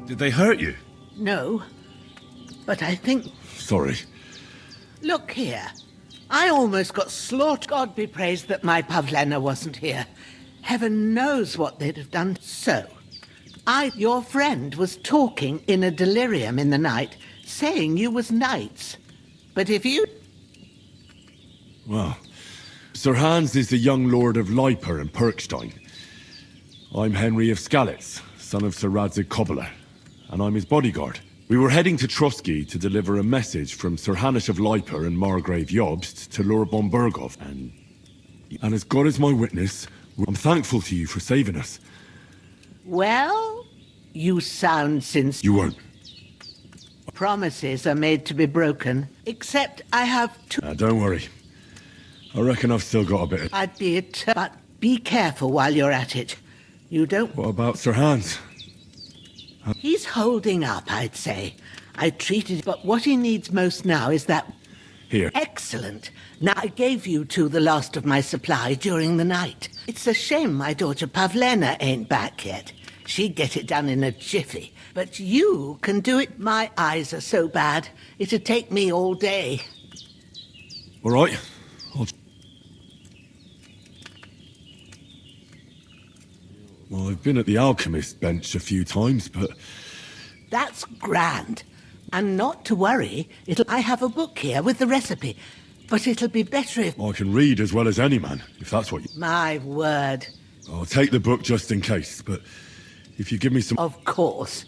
Did they hurt you? No, but I think... Sorry. Look here. I almost got slaughtered. God be praised that my Pavlena wasn't here. Heaven knows what they'd have done. So, your friend, was talking in a delirium in the night, saying you was knights. But if you... Well, Sir Hans is the young lord of Leiper and Perkstein. I'm Henry of Skalitz, son of Sir Radzig Kobyla, and I'm his bodyguard. We were heading to Trotsky to deliver a message from Sir Hanish of Leiper and Margrave Jobst to Lord von Bergov, and as God is my witness, I'm thankful to you for saving us. Well, you sound sincere. You won't. Promises are made to be broken, except I have two... Don't worry. I reckon I've still got a bit of... I'd be it, but be careful while you're at it. You don't... What about Sir Hans? He's holding up, I'd say. I treated, but what he needs most now is that... Here. Excellent. Now, I gave you two the last of my supply during the night. It's a shame my daughter Pavlena ain't back yet. She'd get it done in a jiffy. But you can do it. My eyes are so bad, it'd take me all day. All right. Well, I've been at the alchemist bench a few times, but... That's grand. And not to worry, I have a book here with the recipe. But it'll be better if... I can read as well as any man, if that's what you... My word. I'll take the book just in case, but if you give me some... Of course.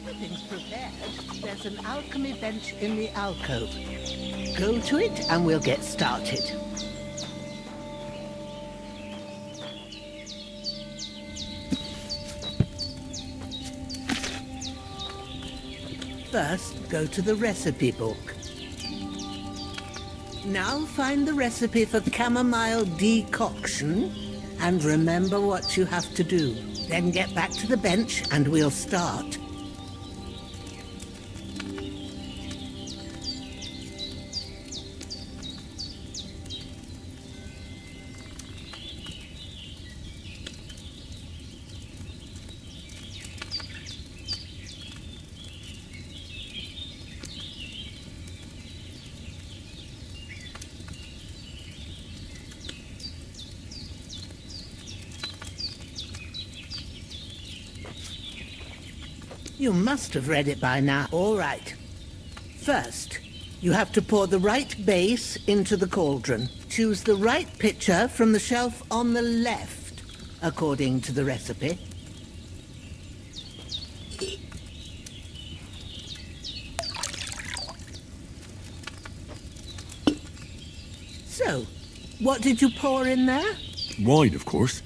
everything's prepared, there's an alchemy bench in the alcove. Go to it and we'll get started. First, go to the recipe book. Now find the recipe for chamomile decoction and remember what you have to do. Then get back to the bench and we'll start. You must have read it by now. All right. First, you have to pour the right base into the cauldron. Choose the right pitcher from the shelf on the left, according to the recipe. So, what did you pour in there? Wine, of course.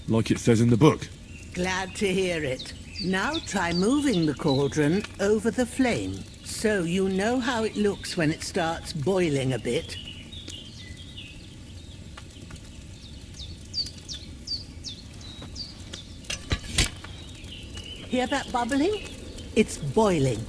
Like it says in the book. Glad to hear it. Now try moving the cauldron over the flame, so you know how it looks when it starts boiling a bit. Hear that bubbling? It's boiling.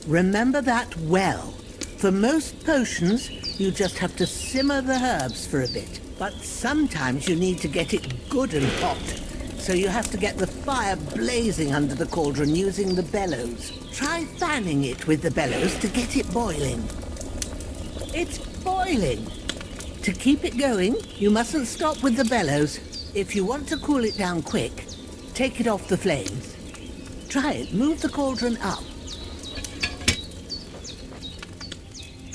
Remember that well. For most potions, you just have to simmer the herbs for a bit. But sometimes you need to get it good and hot. So you have to get the fire blazing under the cauldron using the bellows. Try fanning it with the bellows to get it boiling. It's boiling. To keep it going, you mustn't stop with the bellows. If you want to cool it down quick, take it off the flames. Try it. Move the cauldron up.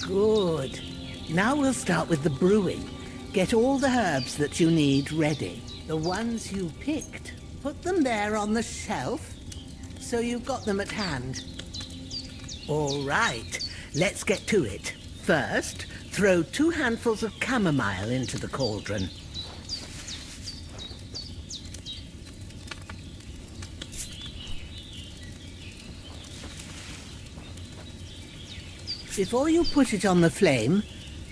Good. Now we'll start with the brewing. Get all the herbs that you need ready. The ones you picked, put them there on the shelf, so you've got them at hand. All right, let's get to it. First, throw 2 handfuls of chamomile into the cauldron. Before you put it on the flame,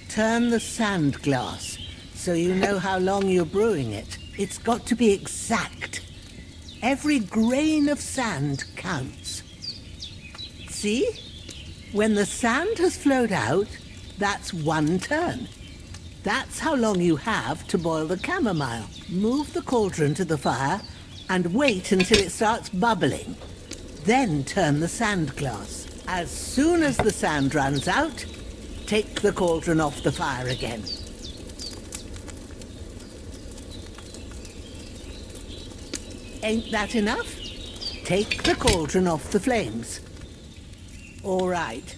turn the sand glass, so you know how long you're brewing it. It's got to be exact. Every grain of sand counts. See? When the sand has flowed out, that's 1 turn. That's how long you have to boil the chamomile. Move the cauldron to the fire and wait until it starts bubbling. Then turn the sand glass. As soon as the sand runs out, take the cauldron off the fire again. Ain't that enough? Take the cauldron off the flames. All right.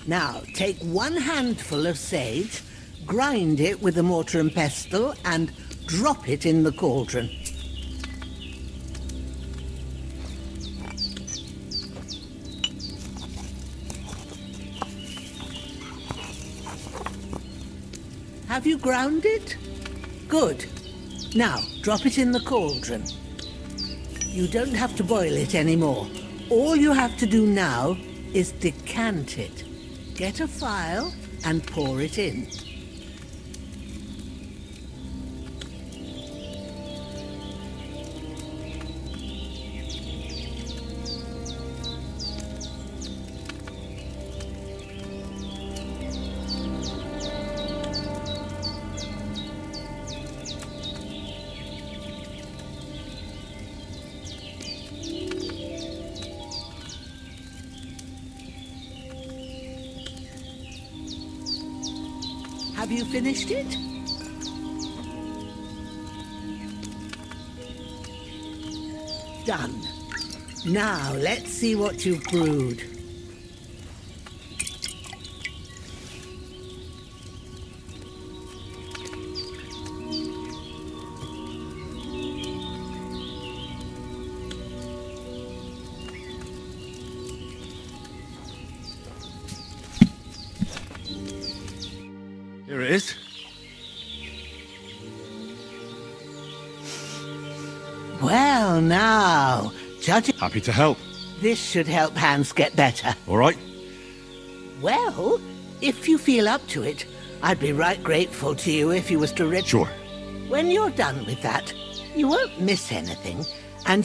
Now, take 1 handful of sage, grind it with a mortar and pestle, and drop it in the cauldron. Have you ground it? Good. Now, drop it in the cauldron. You don't have to boil it anymore. All you have to do now is decant it. Get a phial and pour it in. Have you finished it? Done. Now, let's see what you've brewed. Here it is. Well, now, judging... Happy to help. This should help Hans get better. All right. Well, if you feel up to it, I'd be right grateful to you if you was to read... Sure. When you're done with that, you won't miss anything, and...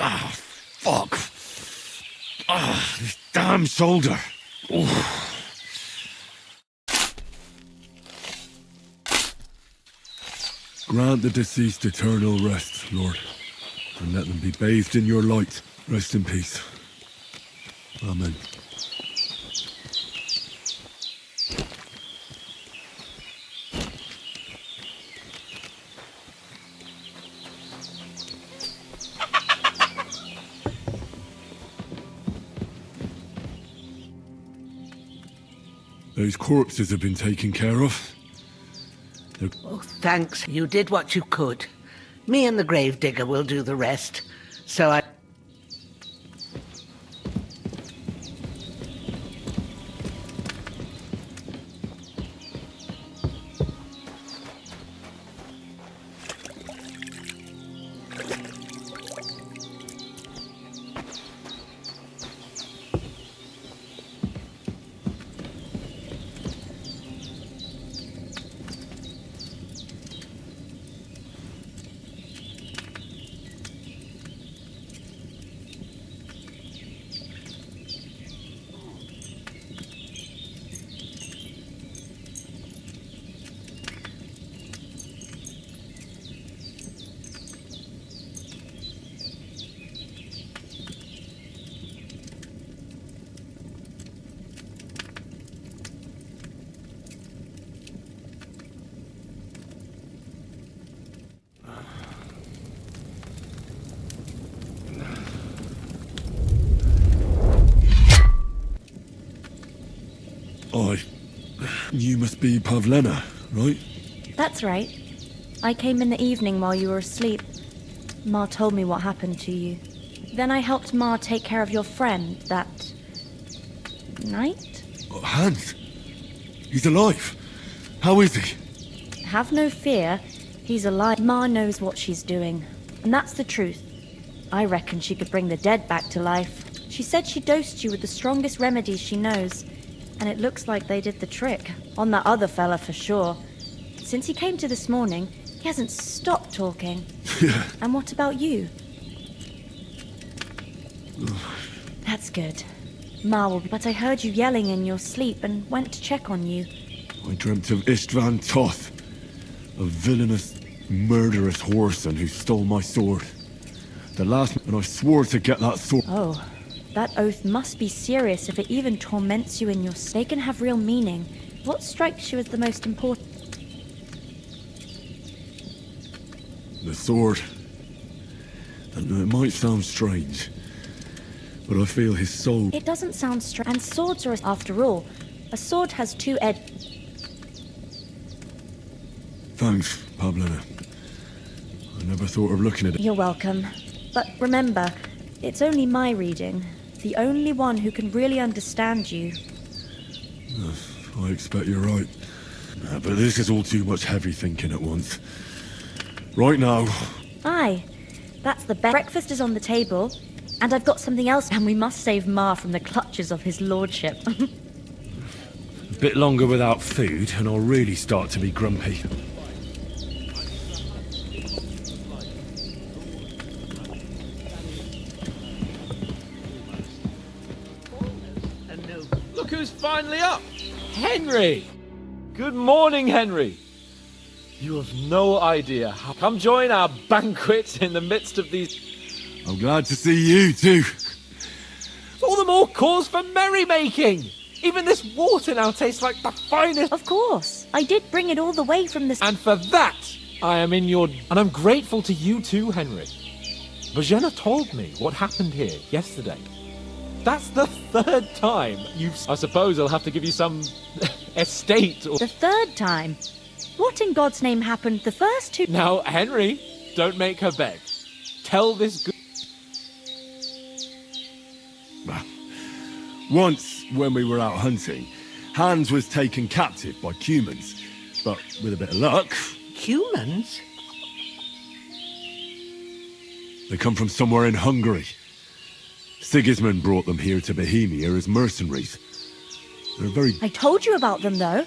Ah, fuck. Ah, this damn shoulder. Oof. Grant the deceased eternal rest, Lord, and let them be bathed in your light. Rest in peace. Amen. Those corpses have been taken care of. Oh, thanks. You did what you could. Me and the gravedigger will do the rest. So I... You must be Pavlena, right? That's right. I came in the evening while you were asleep. Ma told me what happened to you. Then I helped Ma take care of your friend that... night? Hans? He's alive. How is he? Have no fear. He's alive. Ma knows what she's doing. And that's the truth. I reckon she could bring the dead back to life. She said she dosed you with the strongest remedies she knows. And it looks like they did the trick. On that other fella for sure. Since he came to this morning, he hasn't stopped talking. And what about you? That's good. Ma will be... But I heard you yelling in your sleep and went to check on you. I dreamt of Istvan Toth, a villainous, murderous whoreson who stole my sword. The last... and I swore to get that sword. Oh, that oath must be serious if it even torments you in your... They can have real meaning. What strikes you as the most important? The sword. And it might sound strange, but I feel his soul... It doesn't sound strange. And swords are... After all, a sword has two edges. Thanks, Pablina. I never thought of looking at it. You're welcome. But remember, it's only my reading. The only one who can really understand you. I expect you're right. But this is all too much heavy thinking at once. Right now... Aye, that's the best. Breakfast is on the table, and I've got something else, and we must save Ma from the clutches of his lordship. A bit longer without food, and I'll really start to be grumpy. Look who's finally up! Henry! Good morning, Henry! You have no idea how... Come join our banquet in the midst of these... I'm glad to see you, too. All the more cause for merrymaking! Even this water now tastes like the finest... Of course! I did bring it all the way from this... And for that, I am in your... And I'm grateful to you too, Henry. Bojena told me what happened here yesterday. That's the third time you've... I suppose I'll have to give you some estate or... The third time? What in God's name happened the first two... Now, Henry, don't make her beg. Tell this good... Once, when we were out hunting, Hans was taken captive by humans. But with a bit of luck... Humans? They come from somewhere in Hungary. Sigismund brought them here to Bohemia as mercenaries. They're very... I told you about them, though.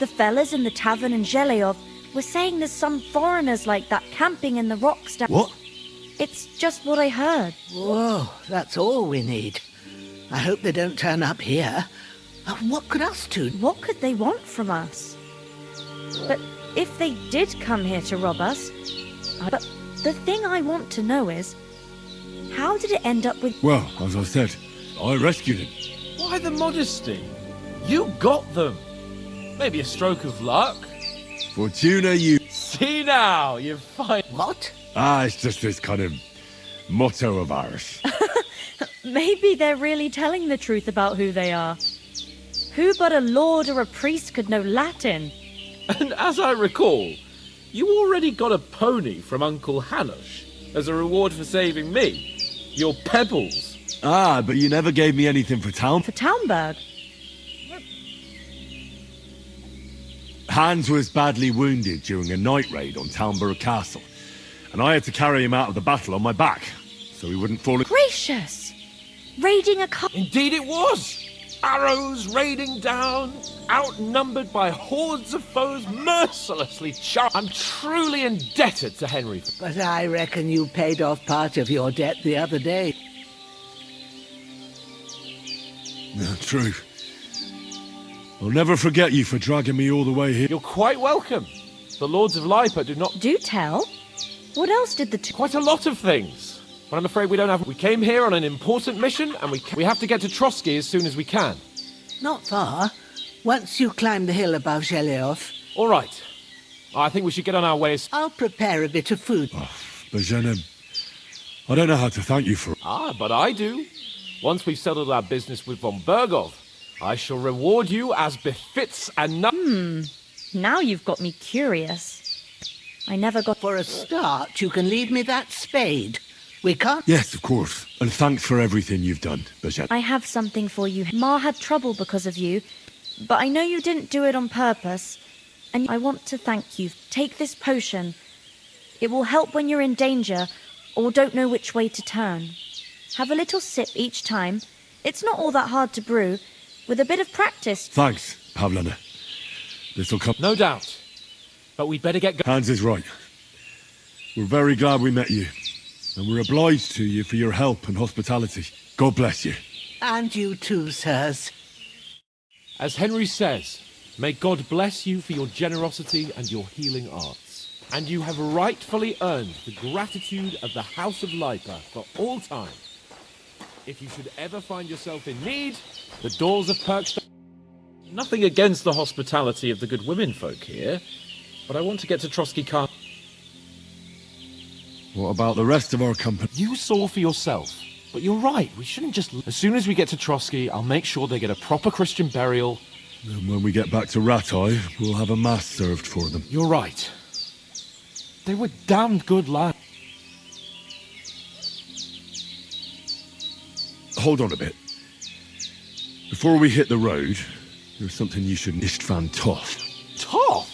The fellas in the tavern in Zheleov were saying there's some foreigners like that camping in the rocks down... What? It's just what I heard. Whoa, that's all we need. I hope they don't turn up here. What could us do? What could they want from us? But if they did come here to rob us... But the thing I want to know is... How did it end up with... Well, as I said, I rescued him. Why the modesty? You got them. Maybe a stroke of luck. Fortuna you... See now, you find... What? It's just this kind of motto of ours. Maybe they're really telling the truth about who they are. Who but a lord or a priest could know Latin? And as I recall, you already got a pony from Uncle Hanush as a reward for saving me. Your pebbles. But you never gave me anything for town. For Townburg? Hans was badly wounded during a night raid on Townburg Castle, and I had to carry him out of the battle on my back, so he wouldn't fall... Gracious! Raiding a Indeed it was! Arrows raining down, outnumbered by hordes of foes mercilessly charged. I'm truly indebted to Henry. But I reckon you paid off part of your debt the other day. True. I'll never forget you for dragging me all the way here. You're quite welcome. The Lords of Lipa do not... Do tell. What else did the two... Quite a lot of things. But I'm afraid we don't have... We came here on an important mission, and we have to get to Trotsky as soon as we can. Not far. Once you climb the hill above Zheleov. All right. I think we should get on our way. I'll prepare a bit of food. Bojena, I don't know how to thank you for... But I do. Once we've settled our business with von Bergov, I shall reward you as befits and... Now you've got me curious. I never got... For a start, you can leave me that spade. We can't... Yes, of course. And thanks for everything you've done, Bojena. I have something for you. Ma had trouble because of you, but I know you didn't do it on purpose. And I want to thank you. Take this potion. It will help when you're in danger or don't know which way to turn. Have a little sip each time. It's not all that hard to brew. With a bit of practice. Thanks, Pavlena. This'll come. No doubt. But we'd better get going. Hans is right. We're very glad we met you. And we're obliged to you for your help and hospitality. God bless you. And you too, sirs. As Henry says, may God bless you for your generosity and your healing arts. And you have rightfully earned the gratitude of the House of Lipa for all time. If you should ever find yourself in need, the doors of Perkstone... Nothing against the hospitality of the good women folk here, but I want to get to Trotsky Castle. What about the rest of our company? You saw for yourself. But you're right, we shouldn't just... As soon as we get to Trotsky, I'll make sure they get a proper Christian burial. And when we get back to Ratai, we'll have a mass served for them. You're right. They were damned good lads. Hold on a bit. Before we hit the road, there's something you should... Istvan Toth. Toth?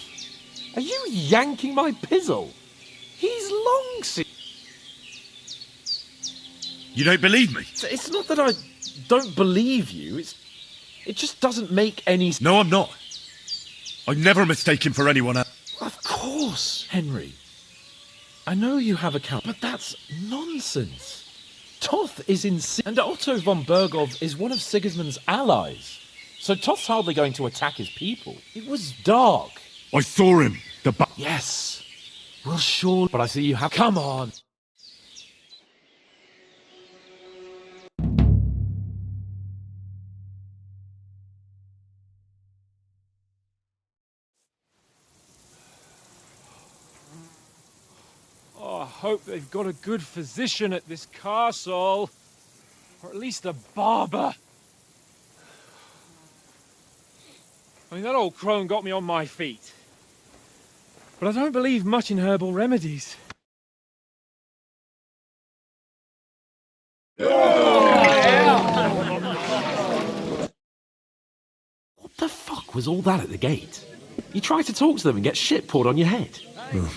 Are you yanking my pizzle? He's long since... You don't believe me? It's not that I don't believe you, it just doesn't make any... No, I'm not. I'd never mistake him for anyone else. Of course, Henry. I know you have a count, but that's nonsense. Toth is in... And Otto von Bergov is one of Sigismund's allies. So Toth's hardly going to attack his people. It was dark. I saw him. Yes. Well, sure, but I see you have... Come on. Oh, I hope they've got a good physician at this castle. Or at least a barber. I mean, that old crone got me on my feet. But I don't believe much in herbal remedies. What the fuck was all that at the gate? You try to talk to them and get shit poured on your head. Well,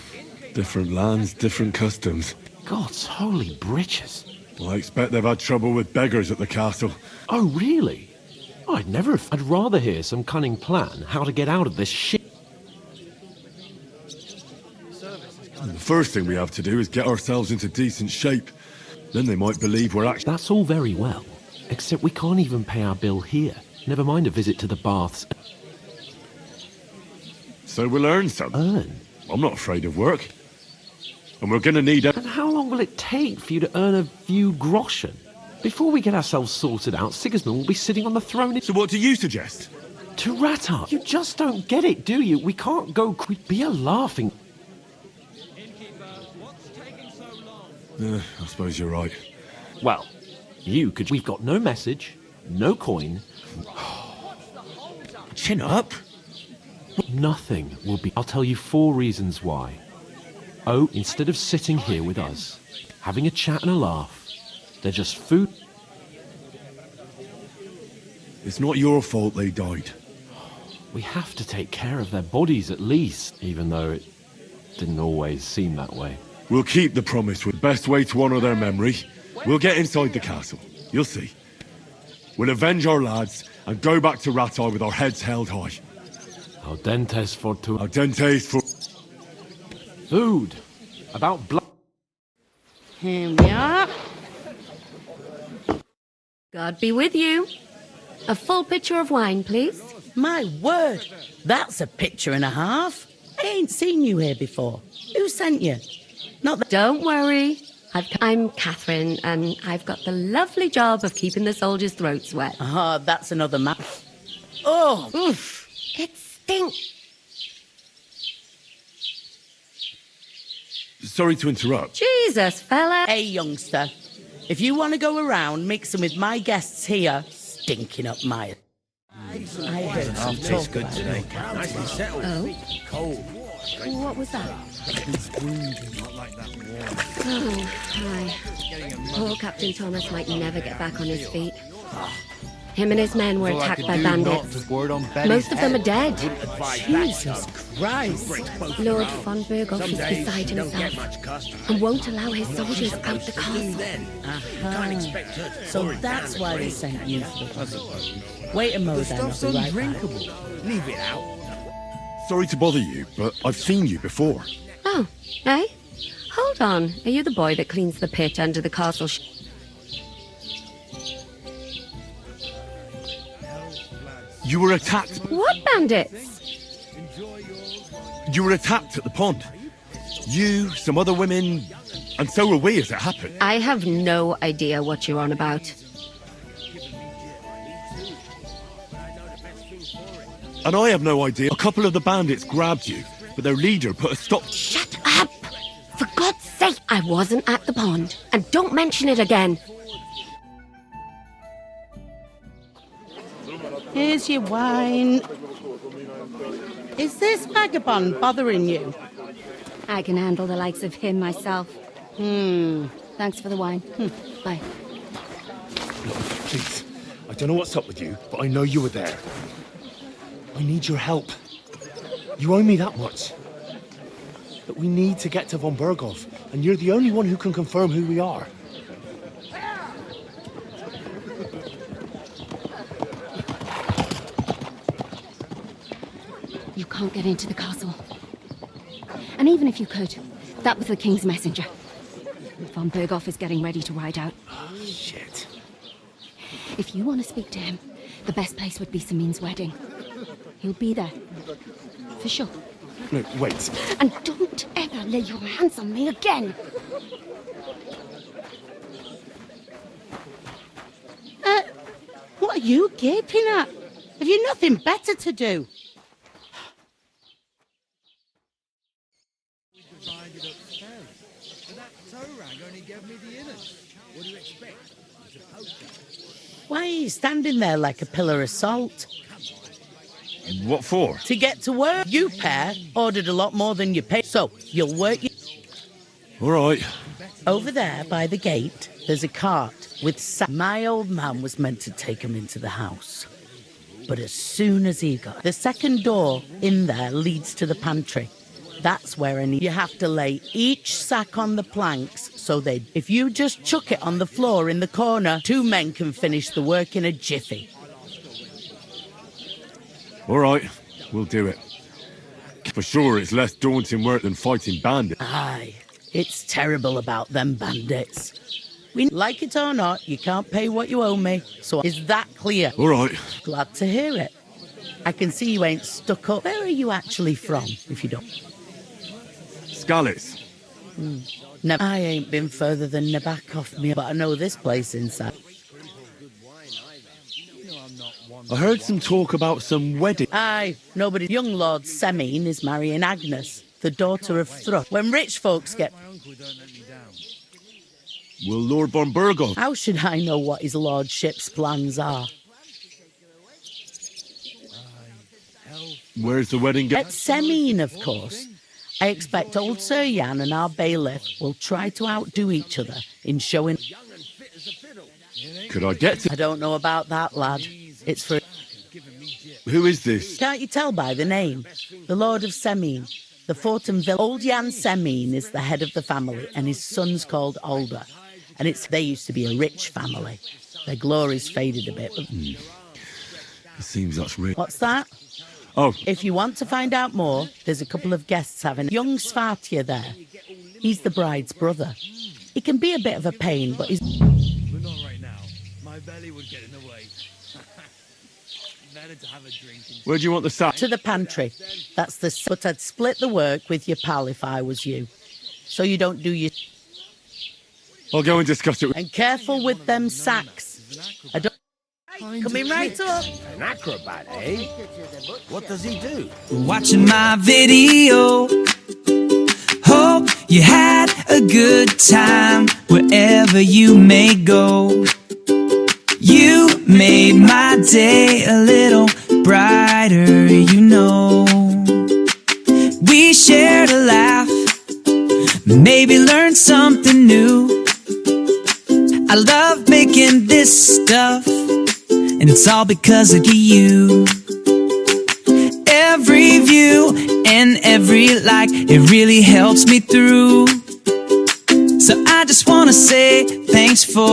different lands, different customs. God's holy britches. Well, I expect they've had trouble with beggars at the castle. Oh, really? I'd rather hear some cunning plan how to get out of this shit. The first thing we have to do is get ourselves into decent shape. Then they might believe we're actually... That's all very well. Except we can't even pay our bill here. Never mind a visit to the baths. So we'll earn some. Earn? I'm not afraid of work. And we're gonna need... And how long will it take for you to earn a few groschen? Before we get ourselves sorted out, Sigismund will be sitting on the throne... So what do you suggest? To Ratar. You just don't get it, do you? We can't go... We'd be a laughing... I suppose you're right. Well, you could... We've got no message, no coin... Chin up. Nothing will be... I'll tell you 4 reasons why. Oh, instead of sitting here with us, having a chat and a laugh, they're just food... It's not your fault they died. We have to take care of their bodies at least, even though it didn't always seem that way. We'll keep the promise. With the best way to honour their memory. We'll get inside the castle. You'll see. We'll avenge our lads and go back to Ratai with our heads held high. Audentes fortuna. Audentes for... Food. About blood. Here we are. God be with you. A full pitcher of wine, please. My word, that's a picture and a half. I ain't seen you here before. Who sent you? Not that... Don't worry. I'm Catherine, and I've got the lovely job of keeping the soldiers' throats wet. Ah, that's another map. Oh! Oof. It stinks. Sorry to interrupt. Jesus, fella. Hey, youngster. If you want to go around mixing with my guests here, stinking up my... I heard some talk good about today. it. Nicely settled. Oh? Cold. What was that? Not like that warm. Oh, hi. Poor Captain Thomas might never get back on his feet. Him and his men were attacked by bandits. Most of them are dead. Jesus Christ. Lord von Berghoff is beside himself and won't allow his soldiers out the castle. So that's why they sent you for the puzzle. Wait a moment, then. I'll be right back. Leave it out. Sorry to bother you, but I've seen you before. Oh, eh? Hold on. Are you the boy that cleans the pit under the castle? You were attacked. What bandits? You were attacked at the pond. You, some other women, and so were we as it happened. I have no idea what you're on about. And I have no idea. A couple of the bandits grabbed you, but their leader put a stop. Shut up! For God's sake, I wasn't at the pond. And don't mention it again. Here's your wine. Is this vagabond bothering you? I can handle the likes of him myself. Thanks for the wine. Bye. Look, please. I don't know what's up with you, but I know you were there. I need your help. You owe me that much. But we need to get to von Berghoff, and you're the only one who can confirm who we are. You can't get into the castle. And even if you could, that was the king's messenger. Von Berghoff is getting ready to ride out. Oh, shit. If you want to speak to him, the best place would be Samin's wedding. He'll be there. For sure. No, wait. And don't ever lay your hands on me again! What are you gaping at? Have you nothing better to do? Why are you standing there like a pillar of salt? What for? To get to work. You pair ordered a lot more than you paid, so you'll work. All right. Over there by the gate, there's a cart with my old man was meant to take him into the house. But as soon as he got... The second door in there leads to the pantry. That's where you have to lay each sack on the planks so they... If you just chuck it on the floor in the corner, 2 men can finish the work in a jiffy. All right, we'll do it. For sure, it's less daunting work than fighting bandits. Aye, it's terrible about them bandits. We like it or not, you can't pay what you owe me. So is that clear? All right. Glad to hear it. I can see you ain't stuck up. Where are you actually from, if you don't? Skalitz. I ain't been further than Nabokov, but I know this place inside. I heard some talk about some wedding. Aye, nobody. Young Lord Semin is marrying Agnes, the daughter of Thrush. When rich folks get... Will Lord von Berghoff... How should I know what his lordship's plans are? Where's the wedding? At Semin, of course. I expect old Sir Jan and our bailiff will try to outdo each other in showing... Could I get to... I don't know about that, lad. It's for... Who is this? Can't you tell by the name? The Lord of Semin. The Fortin Villa. Old Jan Semin is the head of the family, and his son's called Alder. And they used to be a rich family. Their glory's faded a bit. It seems that's real. What's that? Oh. If you want to find out more, there's a couple of guests having... Young Svartya there. He's the bride's brother. He can be a bit of a pain, but he's... But not right now. My belly would get in the way. Better to have a drink. Where do you want the sack? To the pantry. That's the... But I'd split the work with your pal if I was you. So you don't do your... I'll go and discuss it. And careful with them sacks. I don't... Coming right up. An acrobat, eh? What does he do? Watching my video. Hope you had a good time wherever you may go. You made my day a little brighter, you know. We shared a laugh, maybe learned something new. I love making this stuff and it's all because of you. Every view and every like, it really helps me through. So I just wanna say thanks for